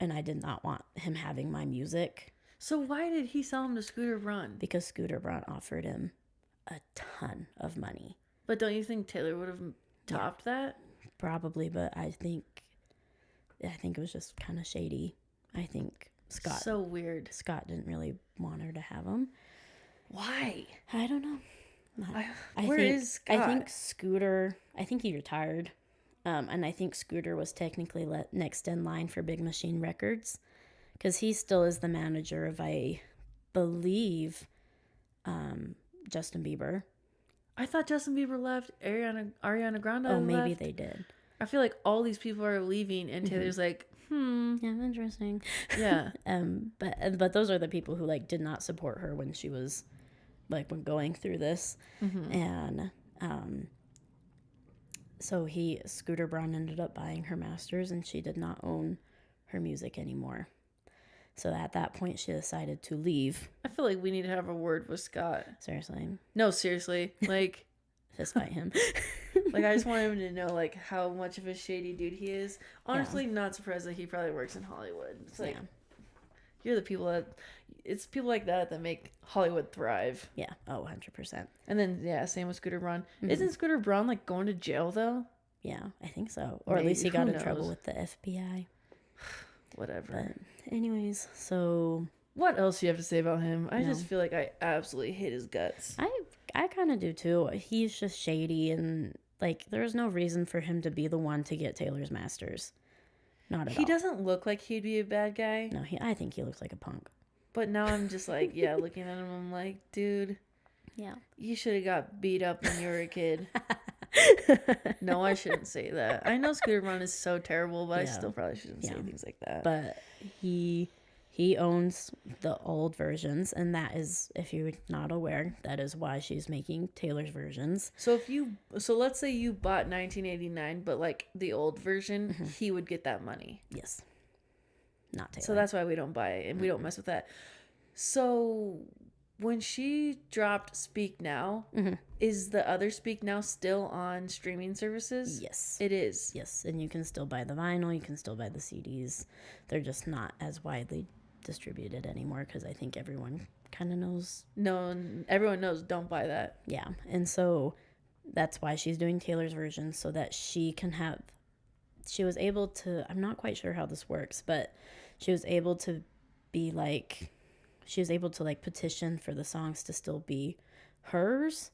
and I did not want him having my music. So why did he sell him to Scooter Braun? Because Scooter Braun offered him a ton of money. But don't you think Taylor would have topped that? Probably, but I think it was just kind of shady. I think Scott. So weird. Scott didn't really want her to have him. Why? I don't know. Where is Scott? I think Scooter. I think he retired, and I think Scooter was technically next in line for Big Machine Records, because he still is the manager of, I believe, Justin Bieber. I thought Justin Bieber left. Ariana Grande. Oh, maybe left. they did. I feel like all these people are leaving, and Taylor's like, Yeah, interesting. Yeah. But those are the people who like did not support her when she was like when going through this, and so Scooter Braun ended up buying her masters, and she did not own her music anymore. So at that point, she decided to leave. I feel like we need to have a word with Scott. Seriously. No, seriously. Like, fist fight him. Like, I just want him to know, like, how much of a shady dude he is. Honestly, not surprised that he probably works in Hollywood. It's like, you're the people it's people like that make Hollywood thrive. Yeah. Oh, 100%. And then, yeah, same with Scooter Braun. Isn't Scooter Braun, like, going to jail, though? Yeah, I think so. Or at least he got in trouble with the FBI. Whatever. But anyways, so what else do you have to say about him? I just feel like I absolutely hate his guts. I kind of do too. He's just shady, and like there's no reason for him to be the one to get Taylor's masters. Not at all. He doesn't look like he'd be a bad guy. No, I think he looks like a punk. But now I'm just like, yeah, looking at him, I'm like, dude, yeah, you should have got beat up when you were a kid. No, I shouldn't say that. I know Scooter Braun is so terrible, but I still probably shouldn't say things like that. But he owns the old versions, and that is, if you're not aware, that is why she's making Taylor's versions. So let's say you bought 1989, but like the old version, he would get that money. Yes. Not Taylor. So that's why we don't buy it, and we don't mess with that. So when she dropped Speak Now, is the other Speak Now still on streaming services? Yes. It is. Yes, and you can still buy the vinyl, you can still buy the CDs. They're just not as widely distributed anymore, because I think everyone kind of knows. No, everyone knows don't buy that. Yeah, and so that's why she's doing Taylor's version, so that she was able to, I'm not quite sure how this works, but she was able to like petition for the songs to still be hers,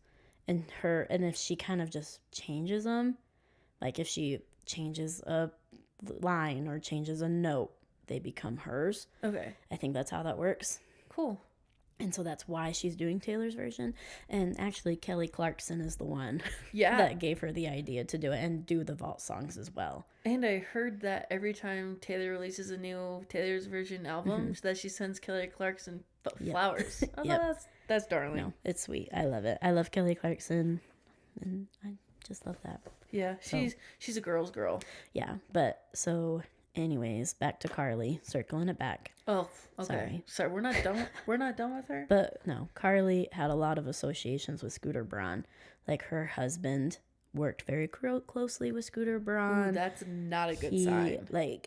and if she kind of just changes them, like if she changes a line or changes a note, they become hers. Okay. I think that's how that works. Cool. And so that's why she's doing Taylor's version. And actually, Kelly Clarkson is the one Yeah. that gave her the idea to do it and do the vault songs as well. And I heard that every time Taylor releases a new Taylor's version album, that she sends Kelly Clarkson flowers. I thought that's darling. No, it's sweet. I love it. I love Kelly Clarkson, and I just love that. Yeah, she's a girl's girl. Yeah, but so anyways, back to Carly, circling it back. Oh, okay. Sorry, we're not done. We're not done with her. But no, Carly had a lot of associations with Scooter Braun. Like her husband worked very closely with Scooter Braun. Ooh, that's not a good sign.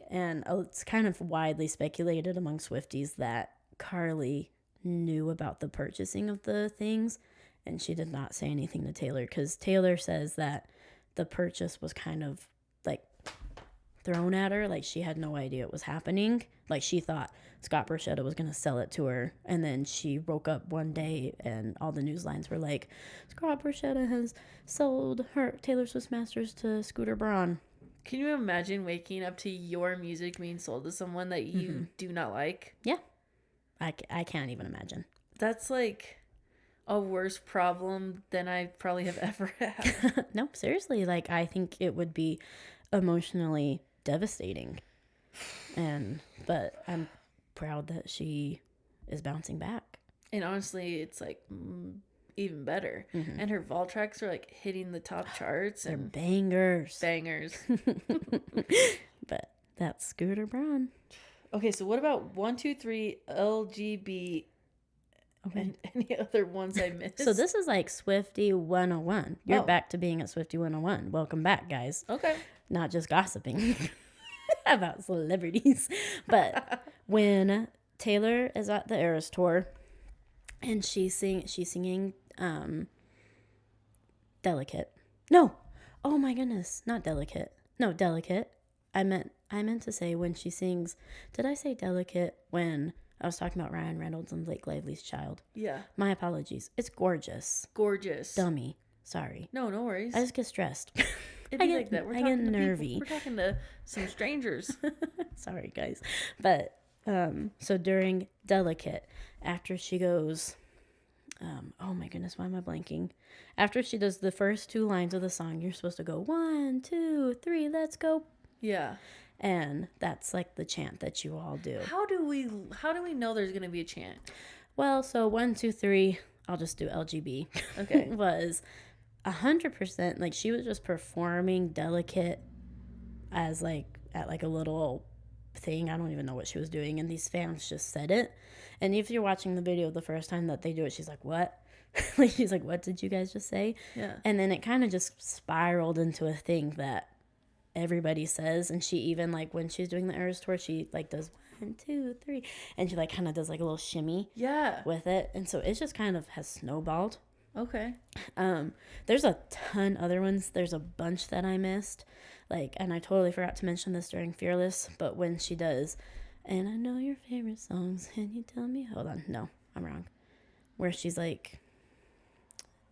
And it's kind of widely speculated among Swifties that Carly knew about the purchasing of the things, and she did not say anything to Taylor, because Taylor says that the purchase was kind of like thrown at her, like she had no idea it was happening. Like she thought Scott Borchetta was going to sell it to her, and then she woke up one day and all the news lines were like, Scott Borchetta has sold her Taylor Swift masters to Scooter Braun. Can you imagine waking up to your music being sold to someone that you do not like? Yeah, I can't even imagine. That's like a worse problem than I probably have ever had. No, seriously, like I think it would be emotionally devastating. But I'm proud that she is bouncing back. And honestly, it's like even better. And her vault tracks are like hitting the top charts. They're and bangers. But that's Scooter Braun. Okay, so what about 1, 2, 3 LGB? Okay. And any other ones I missed? So this is like Swiftie 101. You're back to being at Swiftie 101. Welcome back, guys. Okay. Not just gossiping about celebrities. But when Taylor is at the Eras Tour and she's singing Delicate. No. Oh my goodness. Not Delicate. No, Delicate. I meant to say when she sings. Did I say Delicate when I was talking about Ryan Reynolds and Blake Lively's child? Yeah. My apologies. It's Gorgeous. Gorgeous. Dummy. Sorry. No worries. I just get stressed. It'd be like that. I get nervy. We're talking to some strangers. Sorry, guys. But so during Delicate, after she goes, oh my goodness, why am I blanking? After she does the first 2 lines of the song, you're supposed to go 1, 2, 3, let's go. Yeah. And that's like the chant that you all do. How do we know there's gonna be a chant? Well, so 1, 2, 3, I'll just do LGB. Okay. Was 100%, like she was just performing Delicate as like at like a little thing. I don't even know what she was doing, and these fans just said it. And if you're watching the video the first time that they do it, she's like, what? Like she's like, what did you guys just say? Yeah. And then it kind of just spiraled into a thing that everybody says. And she even, like, when she's doing the Eras Tour, she like does 1, 2, 3, and she like kind of does like a little shimmy with it. And so it just kind of has snowballed. Okay. There's a ton other ones. There's a bunch that I missed, like, and I totally forgot to mention this during Fearless, but when she does, and I know your favorite songs, can you tell me? Hold on, no, I'm wrong. Where she's like,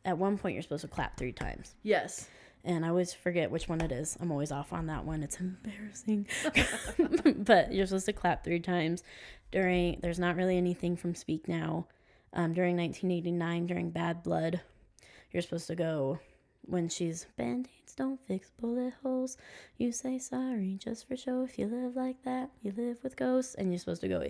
at one point you're supposed to clap 3 times. Yes. And I always forget which one it is. I'm always off on that one. It's embarrassing. But you're supposed to clap 3 times there's not really anything from Speak Now. During 1989, during Bad Blood, you're supposed to go, when she's, Band-Aids don't fix bullet holes. You say sorry just for show. If you live like that, you live with ghosts. And you're supposed to go,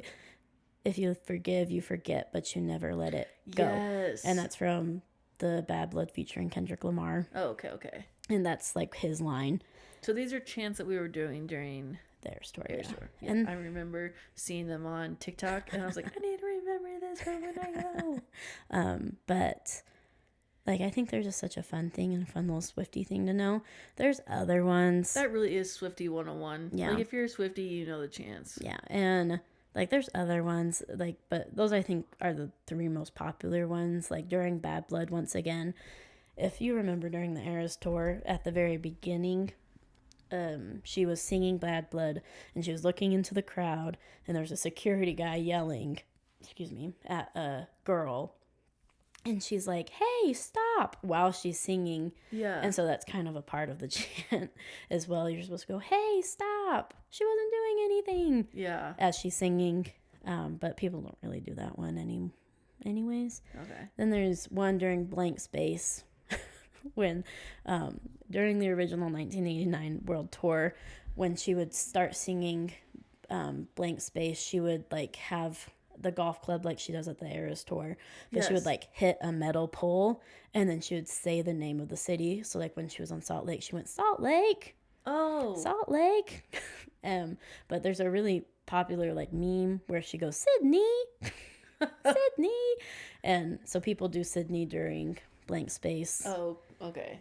if you forgive, you forget, but you never let it go. Yes. And that's from the Bad Blood featuring Kendrick Lamar. Oh, okay. And that's like his line. So these are chants that we were doing during their story. Yeah. And I remember seeing them on TikTok, and I was like, I need to remember this for when I go. But like, I think they're just such a fun thing and a fun little Swiftie thing to know. There's other ones. That really is Swiftie 101. Yeah. Like, if you're a Swiftie, you know the chants. Yeah. And like, there's other ones, like, but those I think are the 3 most popular ones. Like during Bad Blood, once again, if you remember during the Eras tour at the very beginning, she was singing Bad Blood, and she was looking into the crowd, and there was a security guy yelling, at a girl, and she's like, "Hey, stop!" while she's singing. Yeah. And so that's kind of a part of the chant as well. You're supposed to go, "Hey, stop! She wasn't doing anything." Yeah. As she's singing, but people don't really do that one anyways. Okay. Then there's one during Blank Space. When during the original 1989 world tour, when she would start singing Blank Space, she would like have the golf club like she does at the Eras tour, but she would like hit a metal pole, and then she would say the name of the city. So like when she was on Salt Lake, she went Salt Lake. Oh, Salt Lake. But there's a really popular like meme where she goes Sydney. Sydney. And so people do Sydney during Blank Space. Oh, okay.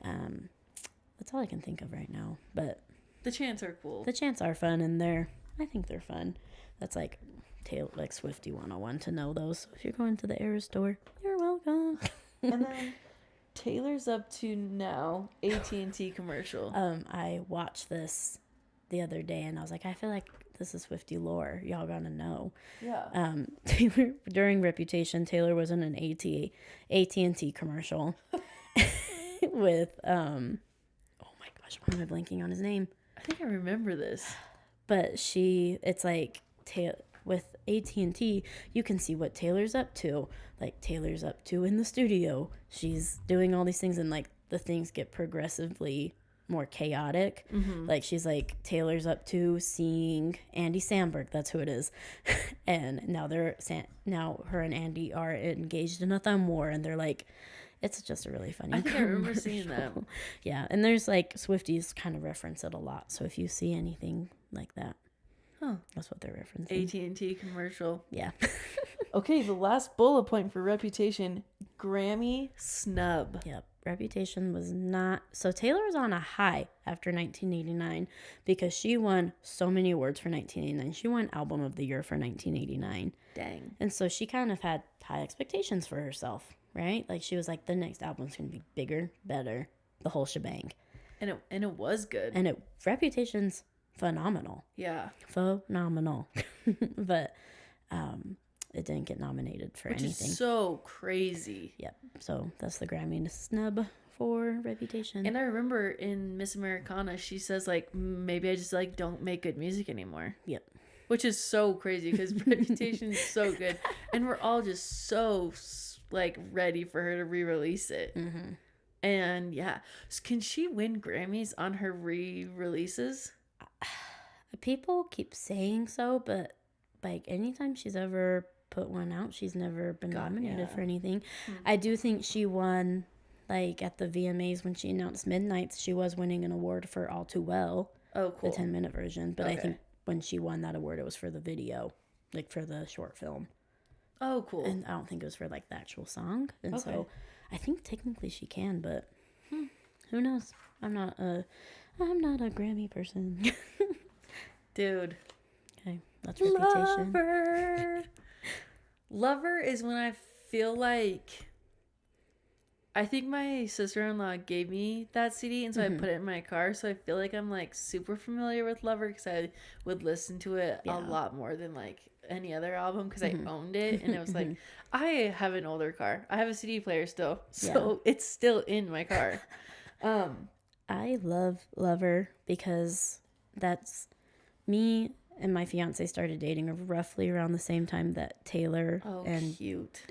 That's all I can think of right now. But the chants are cool. the chants are fun, and I think they're fun. That's like Swiftie 101 to know those. So if you're going to the Eras store, you're welcome. And then Taylor's up to now AT&T commercial. I watched this the other day, and I was like, I feel like this is Swiftie lore. Y'all gotta know. Yeah. Taylor, during Reputation, Taylor was in an AT&T commercial with oh my gosh, why am I blanking on his name? I think I remember this. But it's like with AT&T, you can see what Taylor's up to. Like Taylor's up to in the studio. She's doing all these things, and like the things get progressively more chaotic. Mm-hmm. Like she's like, Taylor's up to seeing Andy Samberg, that's who it is. And now now her and Andy are engaged in a thumb war, and they're like, it's just a really funny I think commercial. I remember seeing that. Yeah, and there's like Swifties kind of reference it a lot, so if you see anything like that, that's what they're referencing. AT&T commercial. Yeah. Okay, the last bullet point for Reputation, Grammy snub. Yep. Reputation was not... So Taylor was on a high after 1989 because she won so many awards for 1989. She won Album of the Year for 1989. Dang. And so she kind of had high expectations for herself, right? Like she was like, the next album's going to be bigger, better, the whole shebang. And it was good. And Reputation's phenomenal. Yeah. Phenomenal. But it didn't get nominated for anything. Which is so crazy. Yep. So that's the Grammy snub for Reputation. And I remember in Miss Americana, she says like, maybe I just like don't make good music anymore. Yep. Which is so crazy because Reputation is so good, and we're all just so like ready for her to re-release it. Mm-hmm. And yeah, so can she win Grammys on her re-releases? People keep saying so, but like anytime she's ever put one out, she's never been nominated for anything. I do think she won, like at the VMAs when she announced Midnights, she was winning an award for All Too Well. Oh, cool. The 10-minute version. But Okay. I think when she won that award, it was for the video, like for the short film. Oh, cool. And I don't think it was for like the actual song. And Okay. so I think technically she can, but who knows? I'm not a Grammy person. Dude. Okay, that's Reputation. Lover is when I feel like, I think my sister-in-law gave me that CD, and so I put it in my car, so I feel like I'm like super familiar with Lover because I would listen to it a lot more than like any other album because I owned it, and it was like, I have an older car. I have a CD player still, so it's still in my car. I love Lover because that's me and my fiance started dating roughly around the same time that Taylor and cute.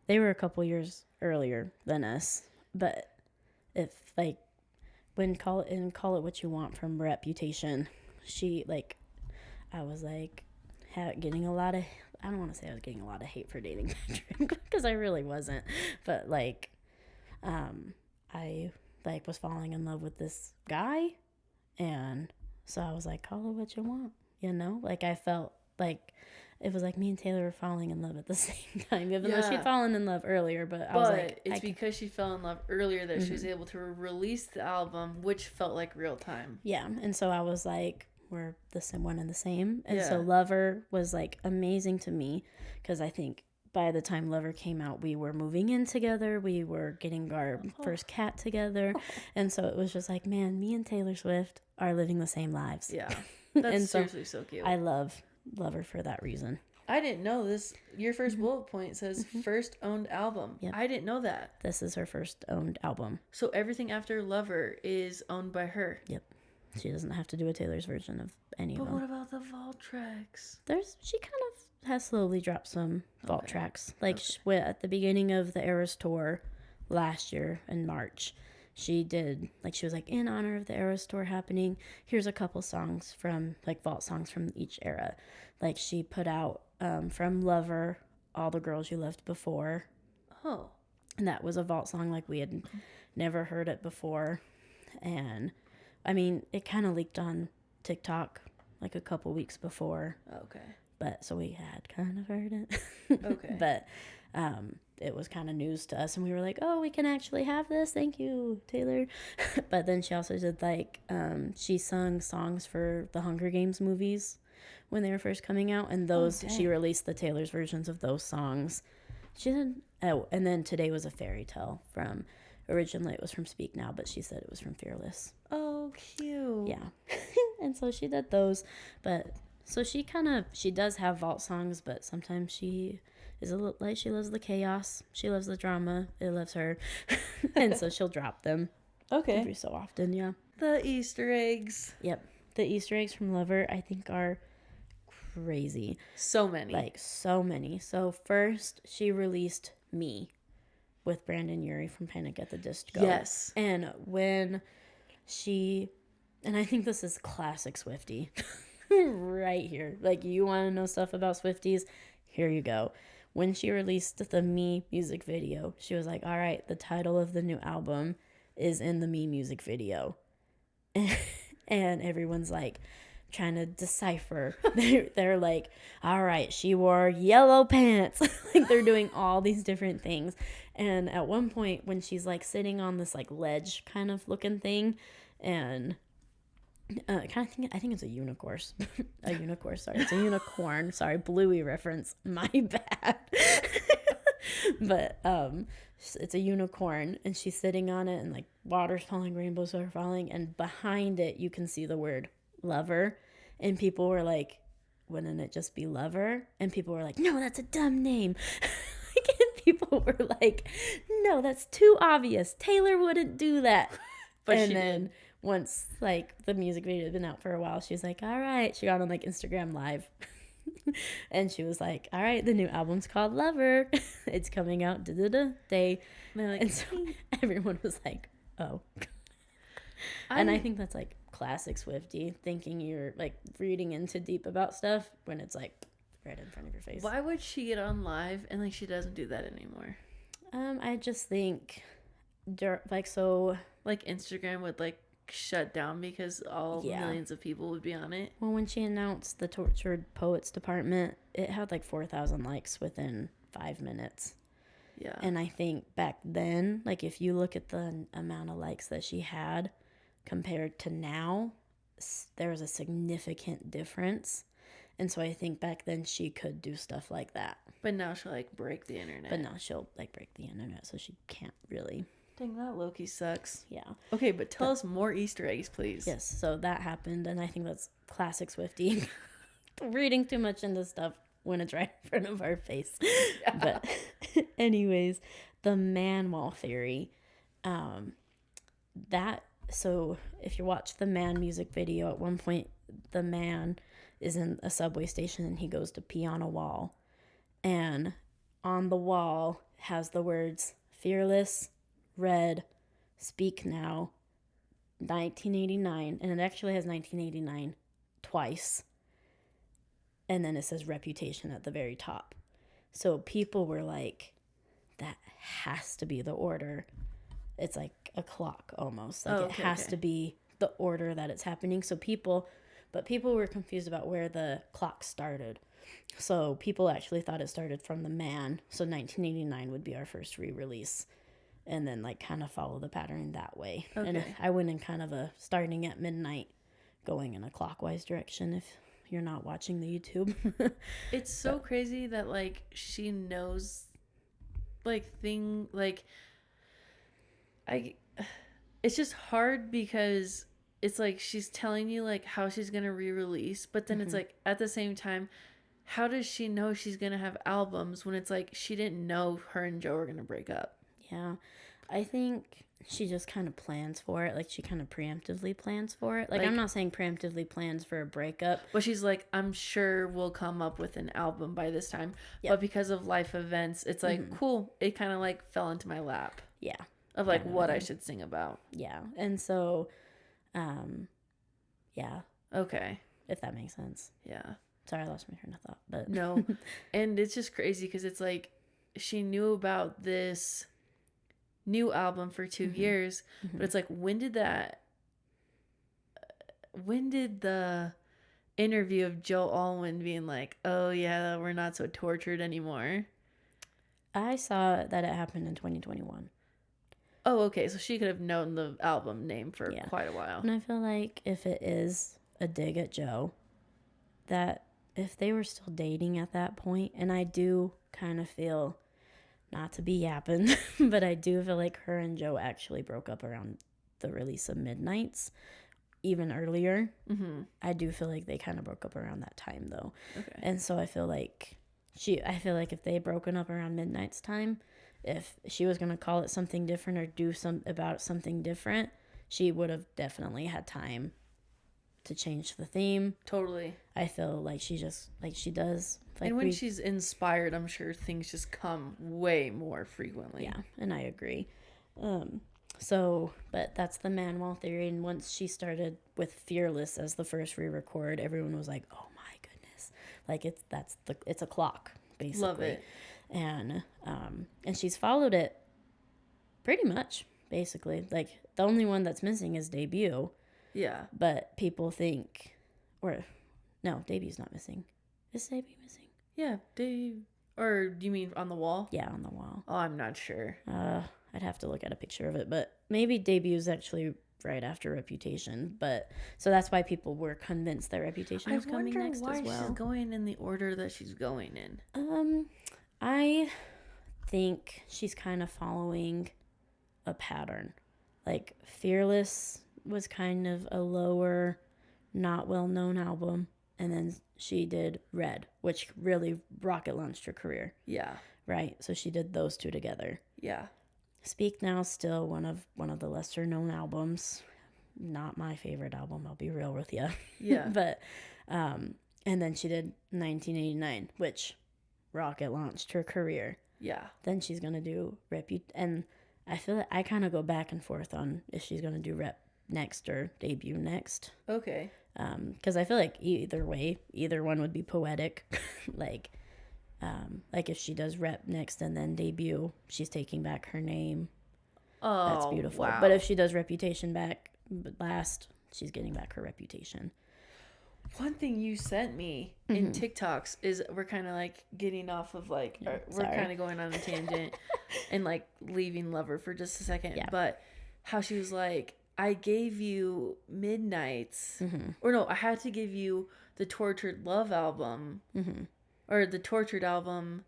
They were a couple years earlier than us, but if like when Call It What You Want from Reputation, she like, I was like getting a lot of, I don't want to say I was getting a lot of hate for dating Patrick because I really wasn't, but like I like was falling in love with this guy, and so I was like, call it what you want, you know? Like I felt like it was like me and Taylor were falling in love at the same time, even though she'd fallen in love earlier. But I was like, it's because she fell in love earlier that she was able to release the album, which felt like real time. Yeah, and so I was like, we're the same one and the same. And so Lover was like amazing to me because I think by the time Lover came out, we were moving in together. We were getting our first cat together. And so it was just like, man, me and Taylor Swift are living the same lives. Yeah. That's and seriously so cute. I love her for that reason. I didn't know this. Your first bullet point says first owned album. Yep. I didn't know that. This is her first owned album. So everything after Lover is owned by her. Yep. She doesn't have to do a Taylor's version of any of But them. what about the vault tracks? She kind of has slowly dropped some vault tracks. Like at the beginning of the Eras tour last year in March, she did, like, she was like, in honor of the Eras tour happening, here's a couple songs from, like, vault songs from each era. Like, she put out from Lover, All the Girls You Loved Before. Oh. And that was a vault song, like, we had never heard it before. And I mean, it kind of leaked on TikTok like a couple weeks before. Okay. But so we had kind of heard it. Okay. But it was kind of news to us, and we were like, oh, we can actually have this. Thank you, Taylor. But then she also did, like, she sung songs for the Hunger Games movies when they were first coming out, and those she released the Taylor's versions of those songs. She did. Oh, and then Today Was a Fairy Tale from. Originally, it was from Speak Now, but she said it was from Fearless. Oh, cute. Yeah. And so she did those. But so she does have vault songs, but sometimes she is a little like, she loves the chaos. She loves the drama. It loves her. And so she'll drop them. Okay. Every so often, yeah. The Easter eggs. Yep. The Easter eggs from Lover, I think, are crazy. So many. Like, so many. So first, she released Me with Brandon Urie from Panic at the Disco. Yes. And when and I think this is classic Swiftie right here. Like, you want to know stuff about Swifties? Here you go. When she released the Me music video, she was like, all right, the title of the new album is in the Me music video. And everyone's like, trying to decipher. They're like, all right, she wore yellow pants. Like, they're doing all these different things. And at one point, when she's like sitting on this like ledge kind of looking thing, and I think it's a unicorn. It's a unicorn. Sorry, Bluey reference. My bad. But it's a unicorn, and she's sitting on it, and like water's falling, rainbows are falling, and behind it you can see the word Lover, and people were like, wouldn't it just be Lover? And people were like, no, that's a dumb name. And people were like, no, that's too obvious. Taylor wouldn't do that. But and she then did. Once like the music video had been out for a while, she was like, all right, she got on like Instagram Live. And she was like, all right, the new album's called Lover. It's coming out day. And so everyone was like, oh. And I think that's like classic Swiftie, thinking you're like reading into deep about stuff when it's like right in front of your face. Why would she get on live and like she doesn't do that anymore? I just think like Instagram would like shut down because millions of people would be on it. Well, when she announced the Tortured Poets Department, it had like 4,000 likes within 5 minutes. Yeah. And I think back then, like if you look at the amount of likes that she had compared to now, there was a significant difference. And so I think back then she could do stuff like that. But now she'll like break the internet. But now she'll like break the internet, so she can't really. Dang, that Loki sucks. Yeah. Okay, but tell us more Easter eggs, please. Yes, so that happened, and I think that's classic Swiftie. Reading too much into stuff when it's right in front of our face. Yeah. But anyways, the man wall theory. So if you watch the Man music video, at one point the man is in a subway station and he goes to pee on a wall. And on the wall has the words Fearless, Red, Speak Now, 1989, and it actually has 1989 twice. And then it says Reputation at the very top. So people were like, that has to be the order. It's like a clock almost. Like it has to be the order that it's happening. So people were confused about where the clock started. So people actually thought it started from the Man. So 1989 would be our first re-release. And then like kind of follow the pattern that way. Okay. And I went in kind of a starting at midnight, going in a clockwise direction, if you're not watching the YouTube. It's so crazy that like she knows like I it's just hard because it's like she's telling you like how she's gonna re-release, but then it's like at the same time, how does she know she's gonna have albums when it's like she didn't know her and Joe were gonna break up? Yeah, I think she just kind of plans for it. Like she kind of preemptively plans for it. Like I'm not saying preemptively plans for a breakup, but she's like, I'm sure we'll come up with an album by this time. Yep. But because of life events, it's like cool. It kind of like fell into my lap. Yeah. Of like what I should sing about. Yeah, and so, yeah. Okay. If that makes sense. Yeah. Sorry, I lost my train of thought, but no, and it's just crazy because it's like she knew about this new album for 2 years, but it's like when did the interview of Joe Alwyn being like, oh yeah, we're not so tortured anymore? I saw that it happened in 2021. Oh, okay, so she could have known the album name for quite a while. And I feel like if it is a dig at Joe, that if they were still dating at that point, and I do kind of feel, not to be yapping, but I do feel like her and Joe actually broke up around the release of Midnights, even earlier. I do feel like they kind of broke up around that time though. Okay. And so I feel like if they had broken up around Midnight's time, if she was going to call it something different or do something different, she would have definitely had time to change the theme. Totally. I feel like she just, like she does. Like and when she's inspired, I'm sure things just come way more frequently. Yeah, and I agree. But that's the man wall theory. And once she started with Fearless as the first re-record, everyone was like, oh my goodness. Like it's a clock, basically. Love it. And she's followed it pretty much, basically. Like the only one that's missing is Debut. Yeah. But people think, Debut's not missing. Is Debut missing? Yeah, or do you mean on the wall? Yeah, on the wall. Oh, I'm not sure. I'd have to look at a picture of it, but maybe Debut's actually right after Reputation. But so that's why people were convinced that Reputation was coming next as well. I wonder why she's going in the order that she's going in. I think she's kind of following a pattern. Like Fearless was kind of a lower, not well-known album, and then she did Red, which really rocket launched her career. Yeah. Right. So she did those two together. Yeah. Speak Now, still one of the lesser known albums. Not my favorite album, I'll be real with you. Yeah. But and then she did 1989, which rocket launched her career. Yeah. Then she's gonna do and I feel like I kind of go back and forth on if she's gonna do Rep next or Debut next. Okay. Because I feel like either one would be poetic. like if she does Rep next and then Debut, she's taking back her name. Oh, that's beautiful. Wow. But if she does Reputation back last, she's getting back her Reputation. One thing you sent me in TikToks is we're kind of like getting off of like we're kind of going on a tangent and like leaving Lover for just a second. Yeah. But how she was like, I gave you Midnights, or no, I had to give you the Tortured Love album, or the Tortured album,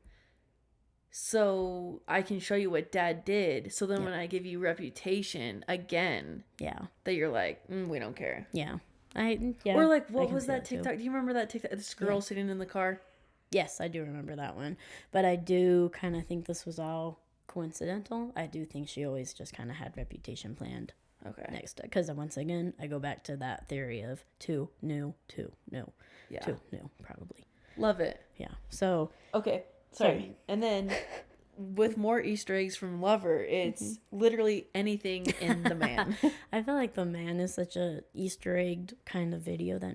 so I can show you what Dad did. So then when I give you Reputation again, that you're like, we don't care. Yeah. Or like, what was that TikTok? Do you remember that TikTok? This girl sitting in the car? Yes, I do remember that one. But I do kind of think this was all coincidental. I do think she always just kind of had Reputation planned. Okay. Next, because once again, I go back to that theory of two new, probably. Love it. Yeah. So. Okay. Sorry. And then with more Easter eggs from Lover, it's literally anything in The Man. I feel like The Man is such a Easter egged kind of video that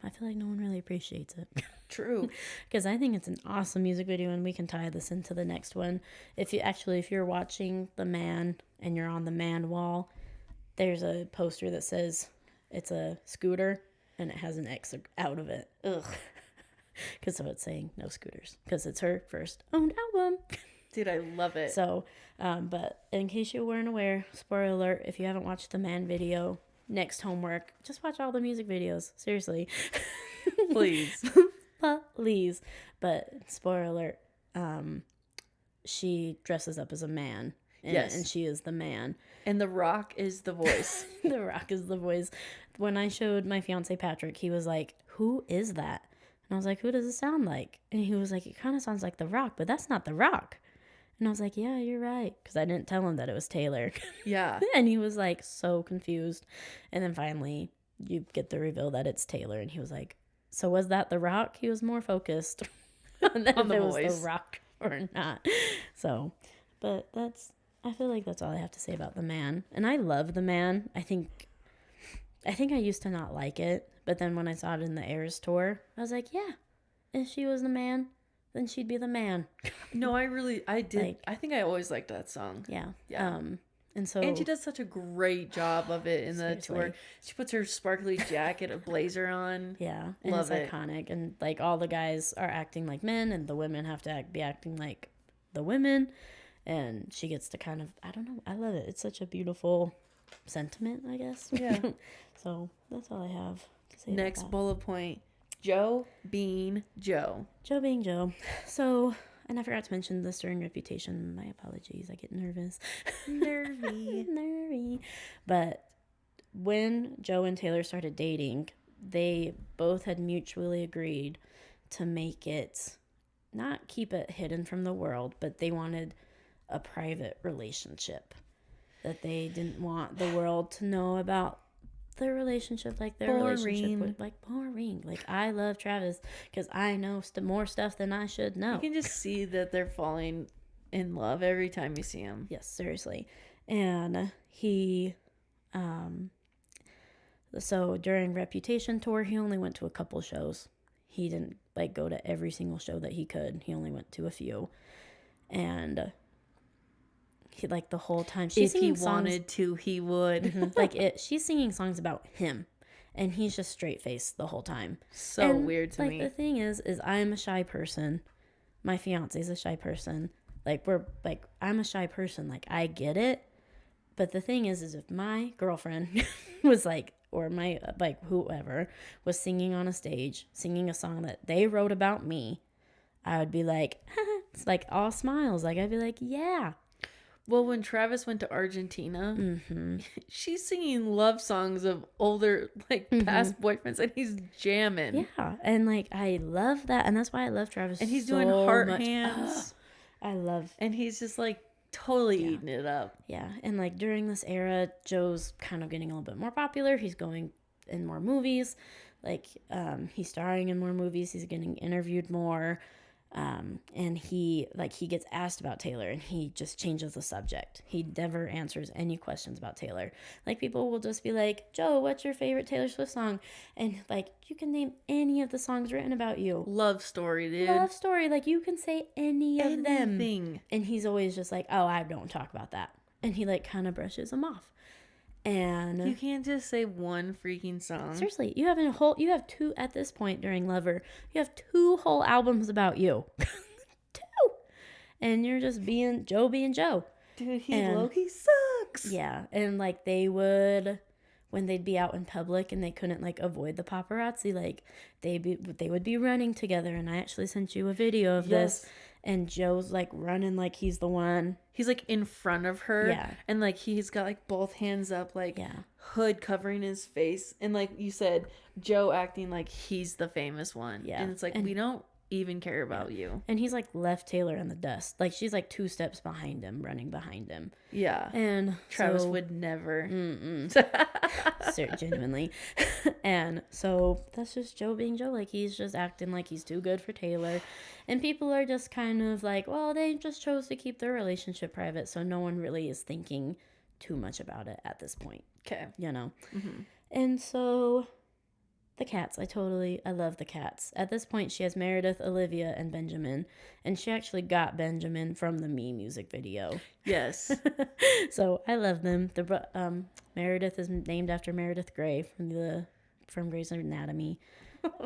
I feel like no one really appreciates it. True. Because I think it's an awesome music video, and we can tie this into the next one. If you're watching The Man and you're on the Man wall, there's a poster that says it's a scooter and it has an X out of it. Ugh. Because so it's saying no scooters. Because it's her first owned album. Dude, I love it. So, but in case you weren't aware, spoiler alert, if you haven't watched the Man video, next homework, just watch all the music videos. Seriously. Please. Please. But spoiler alert, she dresses up as a man. And she is the man. And The Rock is the voice. The Rock is the voice. When I showed my fiance Patrick, he was like, who is that? And I was like, who does it sound like? And he was like, it kind of sounds like The Rock, but that's not The Rock. And I was like, yeah, you're right. Because I didn't tell him that it was Taylor. Yeah. And he was like so confused. And then finally you get the reveal that it's Taylor. And he was like, so was that The Rock? He was more focused on the if it was The Rock or not. So, but I feel like that's all I have to say about The Man. And I love The Man. I think I used to not like it. But then when I saw it in the Eras tour, I was like, yeah, if she was the man, then she'd be the man. No, I did. Like, I think I always liked that song. Yeah. Yeah. And she does such a great job of it in the tour. She puts her sparkly jacket, a blazer on. Yeah. And love it's iconic. And like all the guys are acting like men and the women have to be acting like the women. And she gets to kind of, I don't know, I love it. It's such a beautiful sentiment, I guess. Yeah. So that's all I have to say. Next bullet point, Joe being Joe. Joe being Joe. So, and I forgot to mention this during Reputation. My apologies. I get nervous. Nervy. But when Joe and Taylor started dating, they both had mutually agreed to make it, not keep it hidden from the world, but they wanted a private relationship, that they didn't want the world to know about their relationship, like their relationship with, like, boring. Like, I love Travis because I know more stuff than I should know. You can just see that they're falling in love every time you see him. Yes, seriously. And he so during Reputation tour, he only went to a couple shows. He didn't like go to every single show that he could. He only went to a few. And he, like, the whole time if he wanted to, he would. Mm-hmm. She's singing songs about him, and he's just straight faced the whole time. So weird to me. The thing is I'm a shy person. My fiance's a shy person. I'm a shy person. Like, I get it. But the thing is if my girlfriend was like, or my whoever was singing on a stage, singing a song that they wrote about me, I would be like, it's like all smiles. Like, I'd be like, yeah. Well, when Travis went to Argentina, she's singing love songs of older, past boyfriends, and he's jamming. Yeah, and, I love that, and that's why I love Travis. And he's doing heart hands. I love. And he's just, totally eating it up. Yeah, and, during this era, Joe's kind of getting a little bit more popular. He's going in more movies. He's starring in more movies. He's getting interviewed more. And he gets asked about Taylor and he just changes the subject. He never answers any questions about Taylor. People will just be like, Joe, what's your favorite Taylor Swift song? And you can name any of the songs written about you. Love story, dude. Love story. You can say any of them. And he's always just like, oh, I don't talk about that. And he kind of brushes them off. And you can't just say one freaking song. Seriously, you have two at this point during Lover. You have 2 whole albums about you. 2. And you're just being Joe. Dude, he sucks. Yeah. And they would, when they'd be out in public and they couldn't avoid the paparazzi, they would be running together. And I actually sent you a video of this. And Joe's running like he's the one. He's in front of her. Yeah. And he's got both hands up, hood covering his face. And you said, Joe acting like he's the famous one. Yeah. And it's we don't even care about you. And he's left Taylor in the dust. She's 2 steps behind him, running behind him. Yeah. And Travis would never. Genuinely. And so that's just Joe being Joe. He's just acting like he's too good for Taylor. And people are just kind of well, they just chose to keep their relationship private. So no one really is thinking too much about it at this point. Okay. Mm-hmm. And so the cats, I love the cats. At this point, she has Meredith, Olivia, and Benjamin. And she actually got Benjamin from the Me music video. Yes. So I love them. Meredith is named after Meredith Grey from Grey's Anatomy.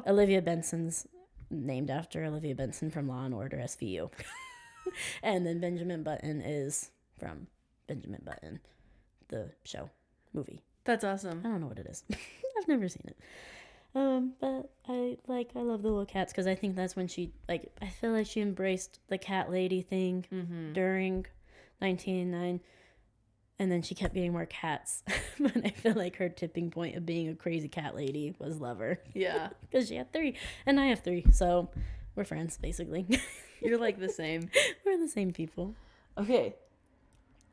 Olivia Benson's named after Olivia Benson from Law & Order SVU. And then Benjamin Button is from Benjamin Button, the movie. That's I awesome. don't know what it is. I've never seen it. But I love the little cats because I think that's when she, like, I feel like she embraced the cat lady thing during 1989, and then she kept getting more cats. But I feel like her tipping point of being a crazy cat lady was Lover. Yeah. Because she had 3, and I have 3, so we're friends, basically. You're like the same. We're the same people. Okay.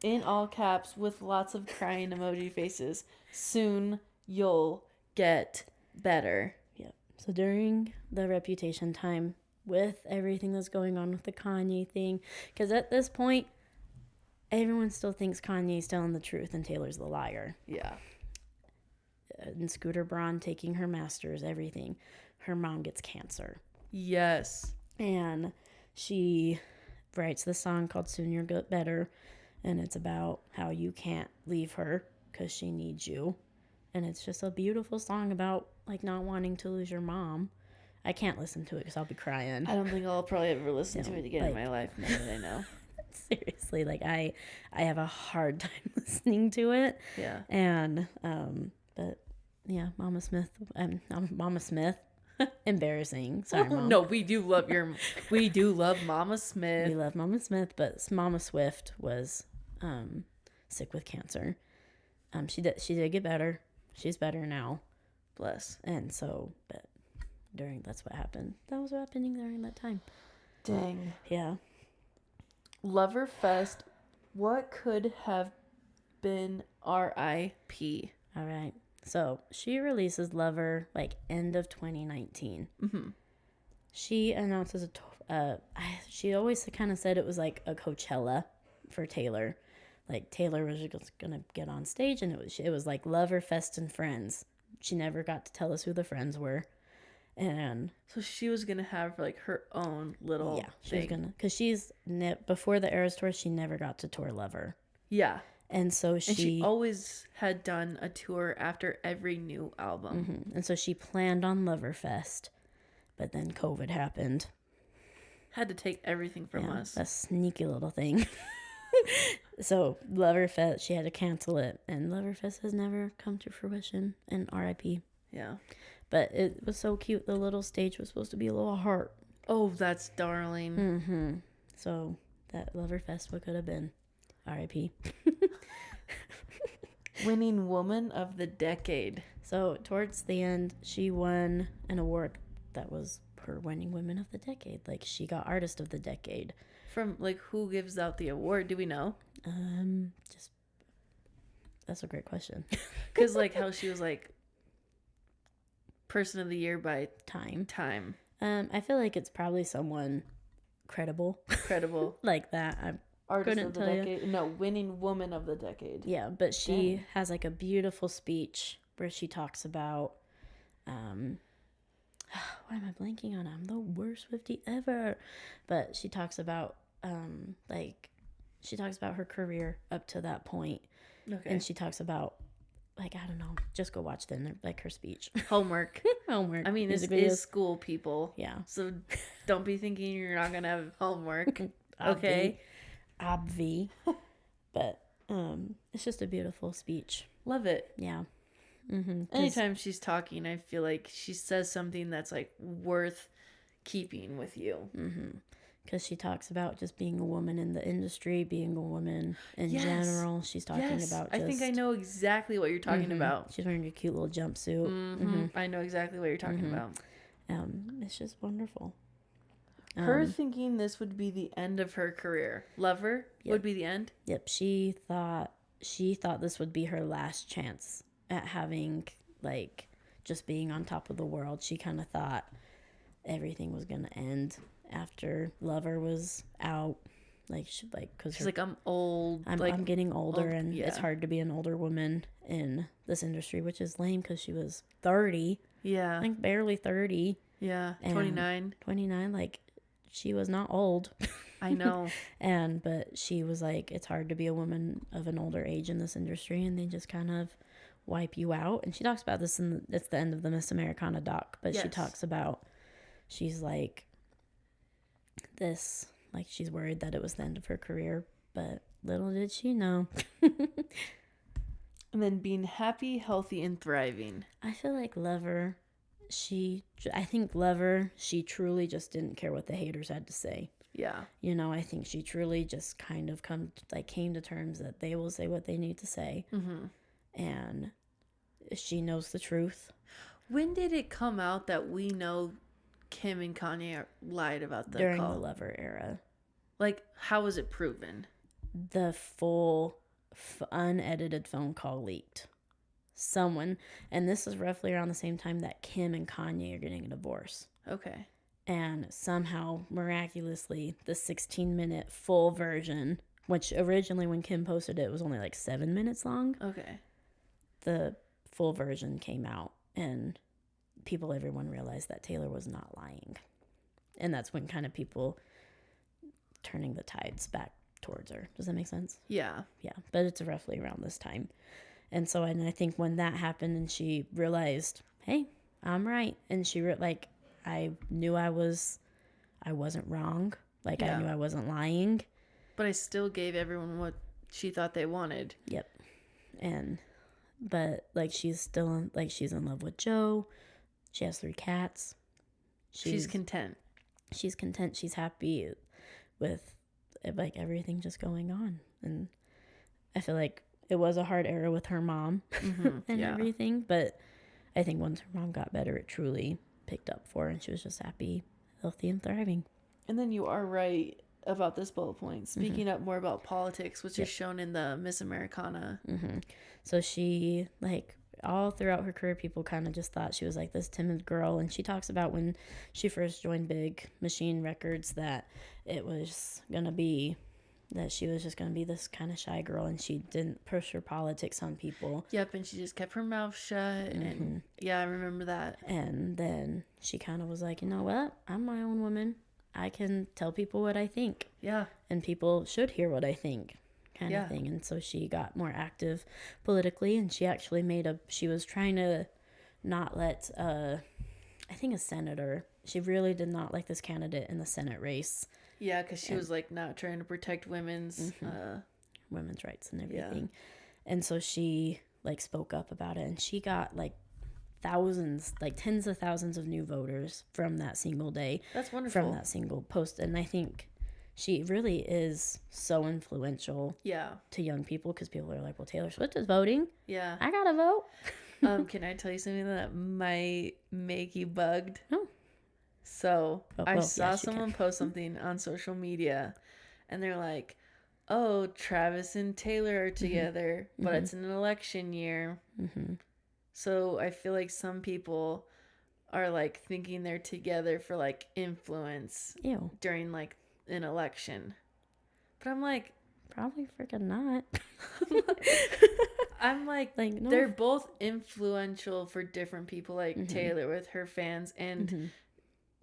In all caps with lots of crying emoji faces. Soon you'll get better. Yep. So during the Reputation time, with everything that's going on with the Kanye thing, because at this point, everyone still thinks Kanye's telling the truth and Taylor's the liar. Yeah. And Scooter Braun taking her master's, everything. Her mom gets cancer. Yes. And she writes the song called Soon You'll Get Better. And it's about how you can't leave her because she needs you. And it's just a beautiful song about, like, not wanting to lose your mom. I can't listen to it because I'll be crying. I don't think I'll probably ever listen to it again in my life now that I know. Seriously, like, I have a hard time listening to it. Yeah. And, but, yeah, Mama Smith, embarrassing. Sorry, Mom. No, we do love Mama Smith. We love Mama Smith, but Mama Swift was sick with cancer. She did get better. She's better now. Bless. And so, but that's what happened. That was happening during that time. Dang. Yeah. Loverfest, what could have been R.I.P.? All right. So she releases Lover like end of 2019. Mm-hmm. She announces she always kind of said it was like a Coachella for Taylor. Like Taylor was just gonna get on stage, and it was like Loverfest and friends. She never got to tell us who the friends were, and so she was gonna have like her own little she was gonna, because before the Eras tour she never got to tour Lover. Yeah. And so she always had done a tour after every new album. Mm-hmm. And so she planned on Loverfest, but then COVID happened. Had to take everything from us. A sneaky little thing. So Loverfest, she had to cancel it, and Loverfest has never come to fruition, and RIP. Yeah. But it was so cute. The little stage was supposed to be a little heart. Oh, that's darling. Mm-hmm. So that Loverfest, what could have been. RIP. Winning Woman of the Decade. So towards the end, she won an award that was her winning Women of the Decade. Like, she got Artist of the Decade. From, like, who gives out the award? Do we know? That's a great question. Because, like, how she was, like, Person of the Year by Time. I feel like it's probably someone credible. Like that. Artist of the Decade. No, Winning Woman of the Decade. Yeah, but she has like a beautiful speech where she talks about why am I blanking on it? I'm the worst Swiftie ever. But she talks about her career up to that point. Okay. And she talks about, like, I don't know, just go watch her speech. Homework. Homework. I mean, this is school, people. Yeah. So don't be thinking you're not going to have homework. Okay. Obvi. But it's just a beautiful speech. Love it. Yeah. Mm-hmm. Anytime she's talking, I feel like she says something that's like worth keeping with you. Mm-hmm. Because she talks about just being a woman in the industry, being a woman in general. She's talking about I think I know exactly what you're talking about. She's wearing a cute little jumpsuit. Mm-hmm. I know exactly what you're talking about. It's just wonderful. Her thinking this would be the end of her career. Lover would be the end? Yep. She thought this would be her last chance at having, like, just being on top of the world. She kind of thought everything was going to end after Lover was out. Cause she's like, I'm old. I'm getting older, and it's hard to be an older woman in this industry, which is lame because she was 30. Yeah. I think barely 30. Yeah. 29. 29. Like, she was not old. I know. But she was like, it's hard to be a woman of an older age in this industry, and they just kind of wipe you out. And she talks about this it's the end of the Miss Americana doc, but she talks about, she's like, she's worried that it was the end of her career, but little did she know. And then being happy, healthy, and thriving. I feel like Lover, I think Lover, she truly just didn't care what the haters had to say. Yeah. You know, I think she truly just kind of came to terms that they will say what they need to say. Mm-hmm. And she knows the truth. When did it come out that we know Kim and Kanye lied about the During call? the Lover era. Like, how was it proven? The full unedited phone call leaked. Someone, and this is roughly around the same time that Kim and Kanye are getting a divorce. Okay. And somehow, miraculously, the 16-minute full version, which originally when Kim posted it was only like 7 minutes long. Okay. The full version came out, and everyone realized that Taylor was not lying. And that's when kind of people turning the tides back towards her. Does that make sense? Yeah. Yeah, but it's roughly around this time. And so, and I think when that happened and she realized, hey, I'm right. And she I knew I wasn't wrong. Like, Yeah. I knew I wasn't lying. But I still gave everyone what she thought they wanted. Yep. But like, she's in love with Joe. She has 3 cats. She's content. She's content. She's happy with like everything just going on. And I feel like it was a hard era with her mom and everything. But I think once her mom got better, it truly picked up for her, and she was just happy, healthy, and thriving. And then you are right about this bullet point. Speaking up more about politics, which is shown in the Miss Americana. So she, like, all throughout her career, people kind of just thought she was like this timid girl. And she talks about when she first joined Big Machine Records that it was gonna be that she was just gonna be this kind of shy girl, and she didn't push her politics on people. Yep, and she just kept her mouth shut. And yeah, I remember that. And then she kind of was like, you know what? I'm my own woman. I can tell people what I think. Yeah. And people should hear what I think, kind of thing. And so she got more active politically, and she actually she was trying to not let, I think a senator, she really did not like this candidate in the Senate race. Yeah, because she was like not trying to protect women's rights and everything. And so she like spoke up about it, and she got like thousands, like tens of thousands of new voters from that single day. That's wonderful. From that single post. And I think she really is so influential to young people, because people are like, well, Taylor Swift is voting. Yeah. I gotta vote. Can I tell you something that might make you bugged? No. So I saw someone post something on social media, and they're like, oh, Travis and Taylor are together, but it's an election year. So I feel like some people are like thinking they're together for like influence during like an election. But I'm like, probably freaking not. I'm like no. They're both influential for different people, like Taylor with her fans and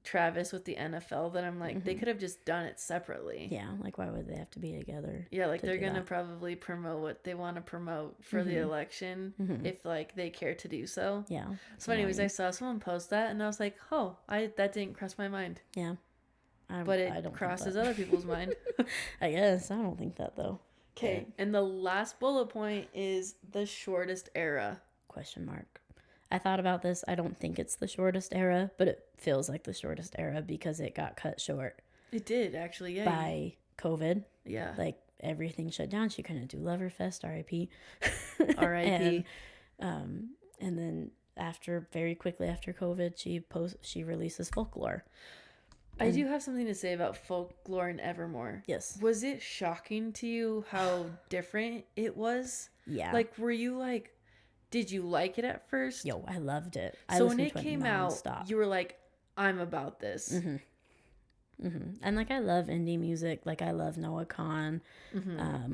Travis with the NFL, that I'm like, they could have just done it separately. Yeah, like why would they have to be together? Yeah, like they're gonna probably promote what they want to promote for the election if like they care to do so. Yeah. So anyways, I saw someone post that, and I was like, oh, that didn't cross my mind. Yeah. But it crosses other people's mind. I guess. I don't think that though. Okay, and the last bullet point is the shortest era. Question mark. I thought about this. I don't think it's the shortest era, but it feels like the shortest era because it got cut short. It did, actually, yeah. By COVID. Yeah. Like, everything shut down. She couldn't do Loverfest, R.I.P. R.I.P. And then very quickly after COVID, she releases Folklore. I do have something to say about Folklore and Evermore. Yes. Was it shocking to you how different it was? Yeah. Like, were you like, did you like it at first? Yo, I loved it. So when it came out, you were like, I'm about this. And like, I love indie music. Like, I love Noah Kahan,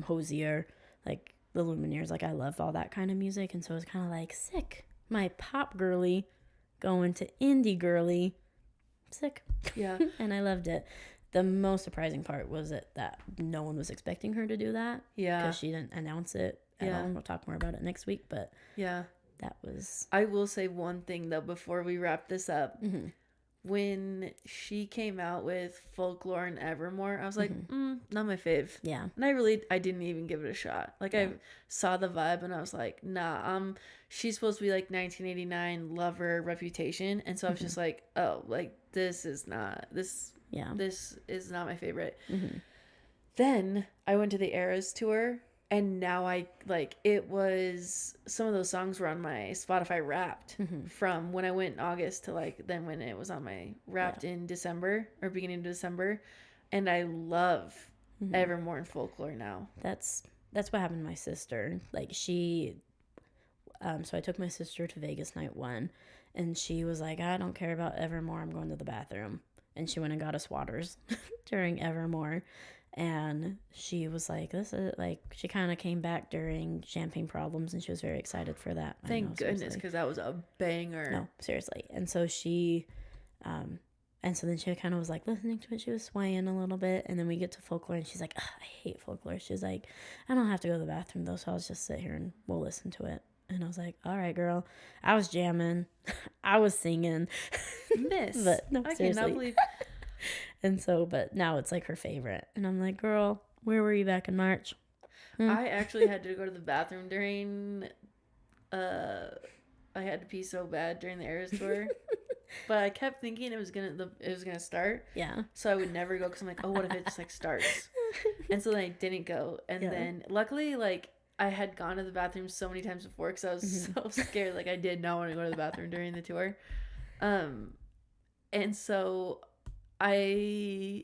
Hozier, like the Lumineers. Like, I loved all that kind of music. And so it was kind of like, sick. My pop girly going to indie girly. Sick. Yeah. And I loved it. The most surprising part was that no one was expecting her to do that. Yeah. Because she didn't announce it at all. We'll talk more about it next week. But yeah, that was... I will say one thing, though, before we wrap this up. when she came out with Folklore and Evermore, I was like, Mm-hmm. not my fave. Yeah. And I didn't even give it a shot. Like, I saw the vibe and I was like, nah, she's supposed to be like 1989 Lover, Reputation. And so I was just like, oh, like, this is not my favorite. Mm-hmm. Then I went to the Eras tour, and now it was, some of those songs were on my Spotify Wrapped from when I went in August to like then when it was on my Wrapped in December or beginning of December, and I love Evermore and Folklore now. That's what happened to my sister. Like she, so I took my sister to Vegas night 1, and she was like, I don't care about Evermore, I'm going to the bathroom. And she went and got us waters during Evermore. And she was like, this is like, she kind of came back during Champagne Problems, and she was very excited for that. Thank goodness, because that was a banger. No, seriously. And so she, and so then she kind of was like listening to it. She was swaying a little bit. And then we get to Folklore, and she's like, I hate Folklore. She's like, I don't have to go to the bathroom though, so I'll just sit here and we'll listen to it. And I was like, all right, girl. I was jamming. I was singing. Miss. But no, I seriously. cannot believe. And so, but now it's like her favorite. And I'm like, girl, where were you back in March? I actually had to go to the bathroom during, I had to pee so bad during the Eras tour. But I kept thinking it was gonna start. Yeah. So I would never go because I'm like, oh, what if it just like starts? And so then I didn't go. And then luckily, like, I had gone to the bathroom so many times before because I was so scared. Like, I did not want to go to the bathroom during the tour. And so I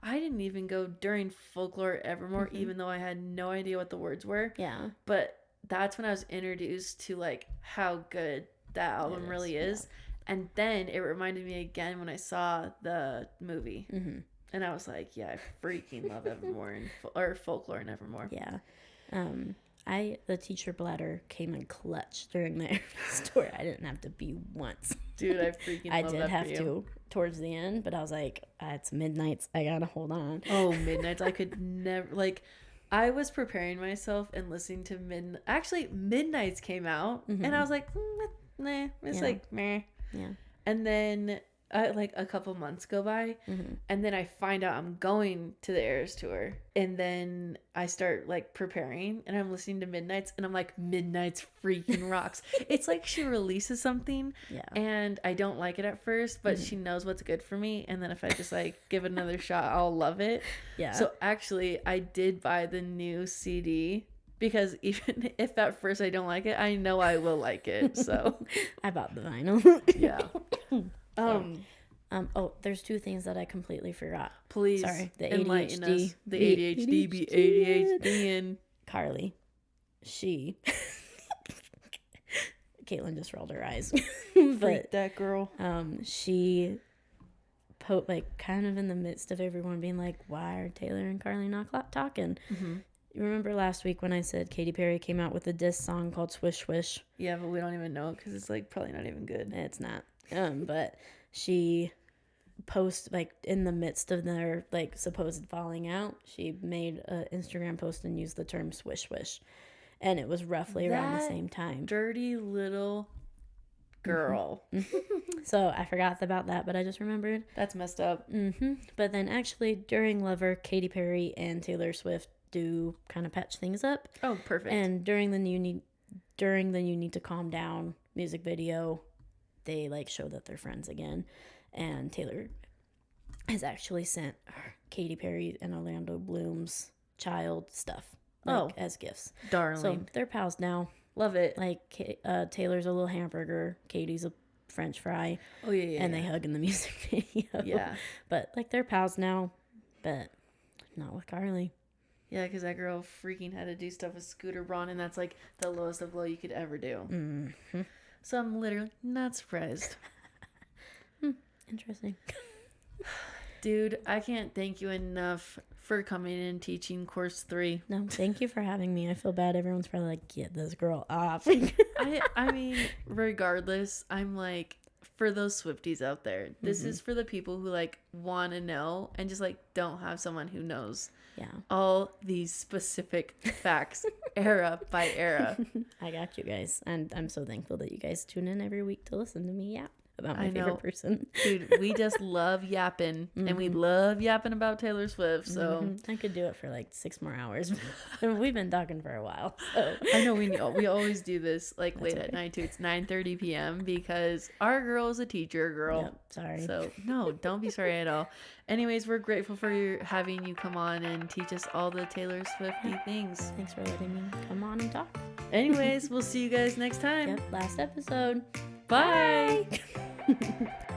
didn't even go during Folklore Evermore, even though I had no idea what the words were. Yeah. But that's when I was introduced to like how good that album really is. Yeah. And then it reminded me again when I saw the movie. And I was like, yeah, I freaking love Evermore or Folklore and Evermore. Yeah. The teacher bladder came in clutch during the Eras tour. I didn't have to be once. Dude, I freaking love that. I did have to towards the end, but I was like, it's Midnights. I gotta hold on. Oh, Midnights. I could never, like, I was preparing myself and listening to Midnights came out, and I was like, nah, it's like, meh. Yeah. And then like a couple months go by, and then I find out I'm going to the Eras tour, and then I start like preparing, and I'm listening to Midnights, and I'm like, Midnights freaking rocks. It's like she releases something, and I don't like it at first, but she knows what's good for me, and then if I just like give it another shot, I'll love it. Yeah. So actually, I did buy the new CD. Because even if at first I don't like it, I know I will like it. So I bought the vinyl. Yeah. There's 2 things that I completely forgot. Please. Sorry. The enlighten ADHD. Us. The ADHD be ADHD and Carly. She. Caitlin just rolled her eyes. Freak that girl. She like kind of in the midst of everyone being like, why are Taylor and Carly not talking? You remember last week when I said Katy Perry came out with a diss song called Swish Swish? Yeah, but we don't even know it because it's like probably not even good. It's not. But she post like in the midst of their like supposed falling out, she made an Instagram post and used the term Swish Swish, and it was roughly around the same time. Dirty little girl. So I forgot about that, but I just remembered. That's messed up. But then actually during Lover, Katy Perry and Taylor Swift do kind of patch things up. Oh, perfect. And during the You Need to Calm Down music video, they like show that they're friends again, and Taylor has actually sent Katy Perry and Orlando Bloom's child stuff as gifts. Darling. So they're pals now. Love it. Like Taylor's a little hamburger, Katie's a French fry. Oh yeah. And they hug in the music video. Yeah. But like they're pals now, but not with Carly. Yeah, because that girl freaking had to do stuff with Scooter Braun, and that's like the lowest of low you could ever do. So I'm literally not surprised. Interesting. Dude, I can't thank you enough for coming in and teaching course 3. No, thank you for having me. I feel bad. Everyone's probably like, get this girl off. I mean, regardless, I'm like, for those Swifties out there, this is for the people who like want to know and just like don't have someone who knows all these specific facts era by era. I got you guys, and I'm so thankful that you guys tune in every week to listen to me. about my favorite person. Dude, we just love yapping, and we love yapping about Taylor Swift, so. I could do it for like 6 more hours. We've been talking for a while, so. I know, we always do this, like, late at night, too. It's 9:30 p.m. because our girl is a teacher, girl. Yep, sorry. So, no, don't be sorry at all. Anyways, we're grateful for having you come on and teach us all the Taylor Swiftie things. Thanks for letting me come on and talk. Anyways, we'll see you guys next time. Yep, last episode. Bye. Bye.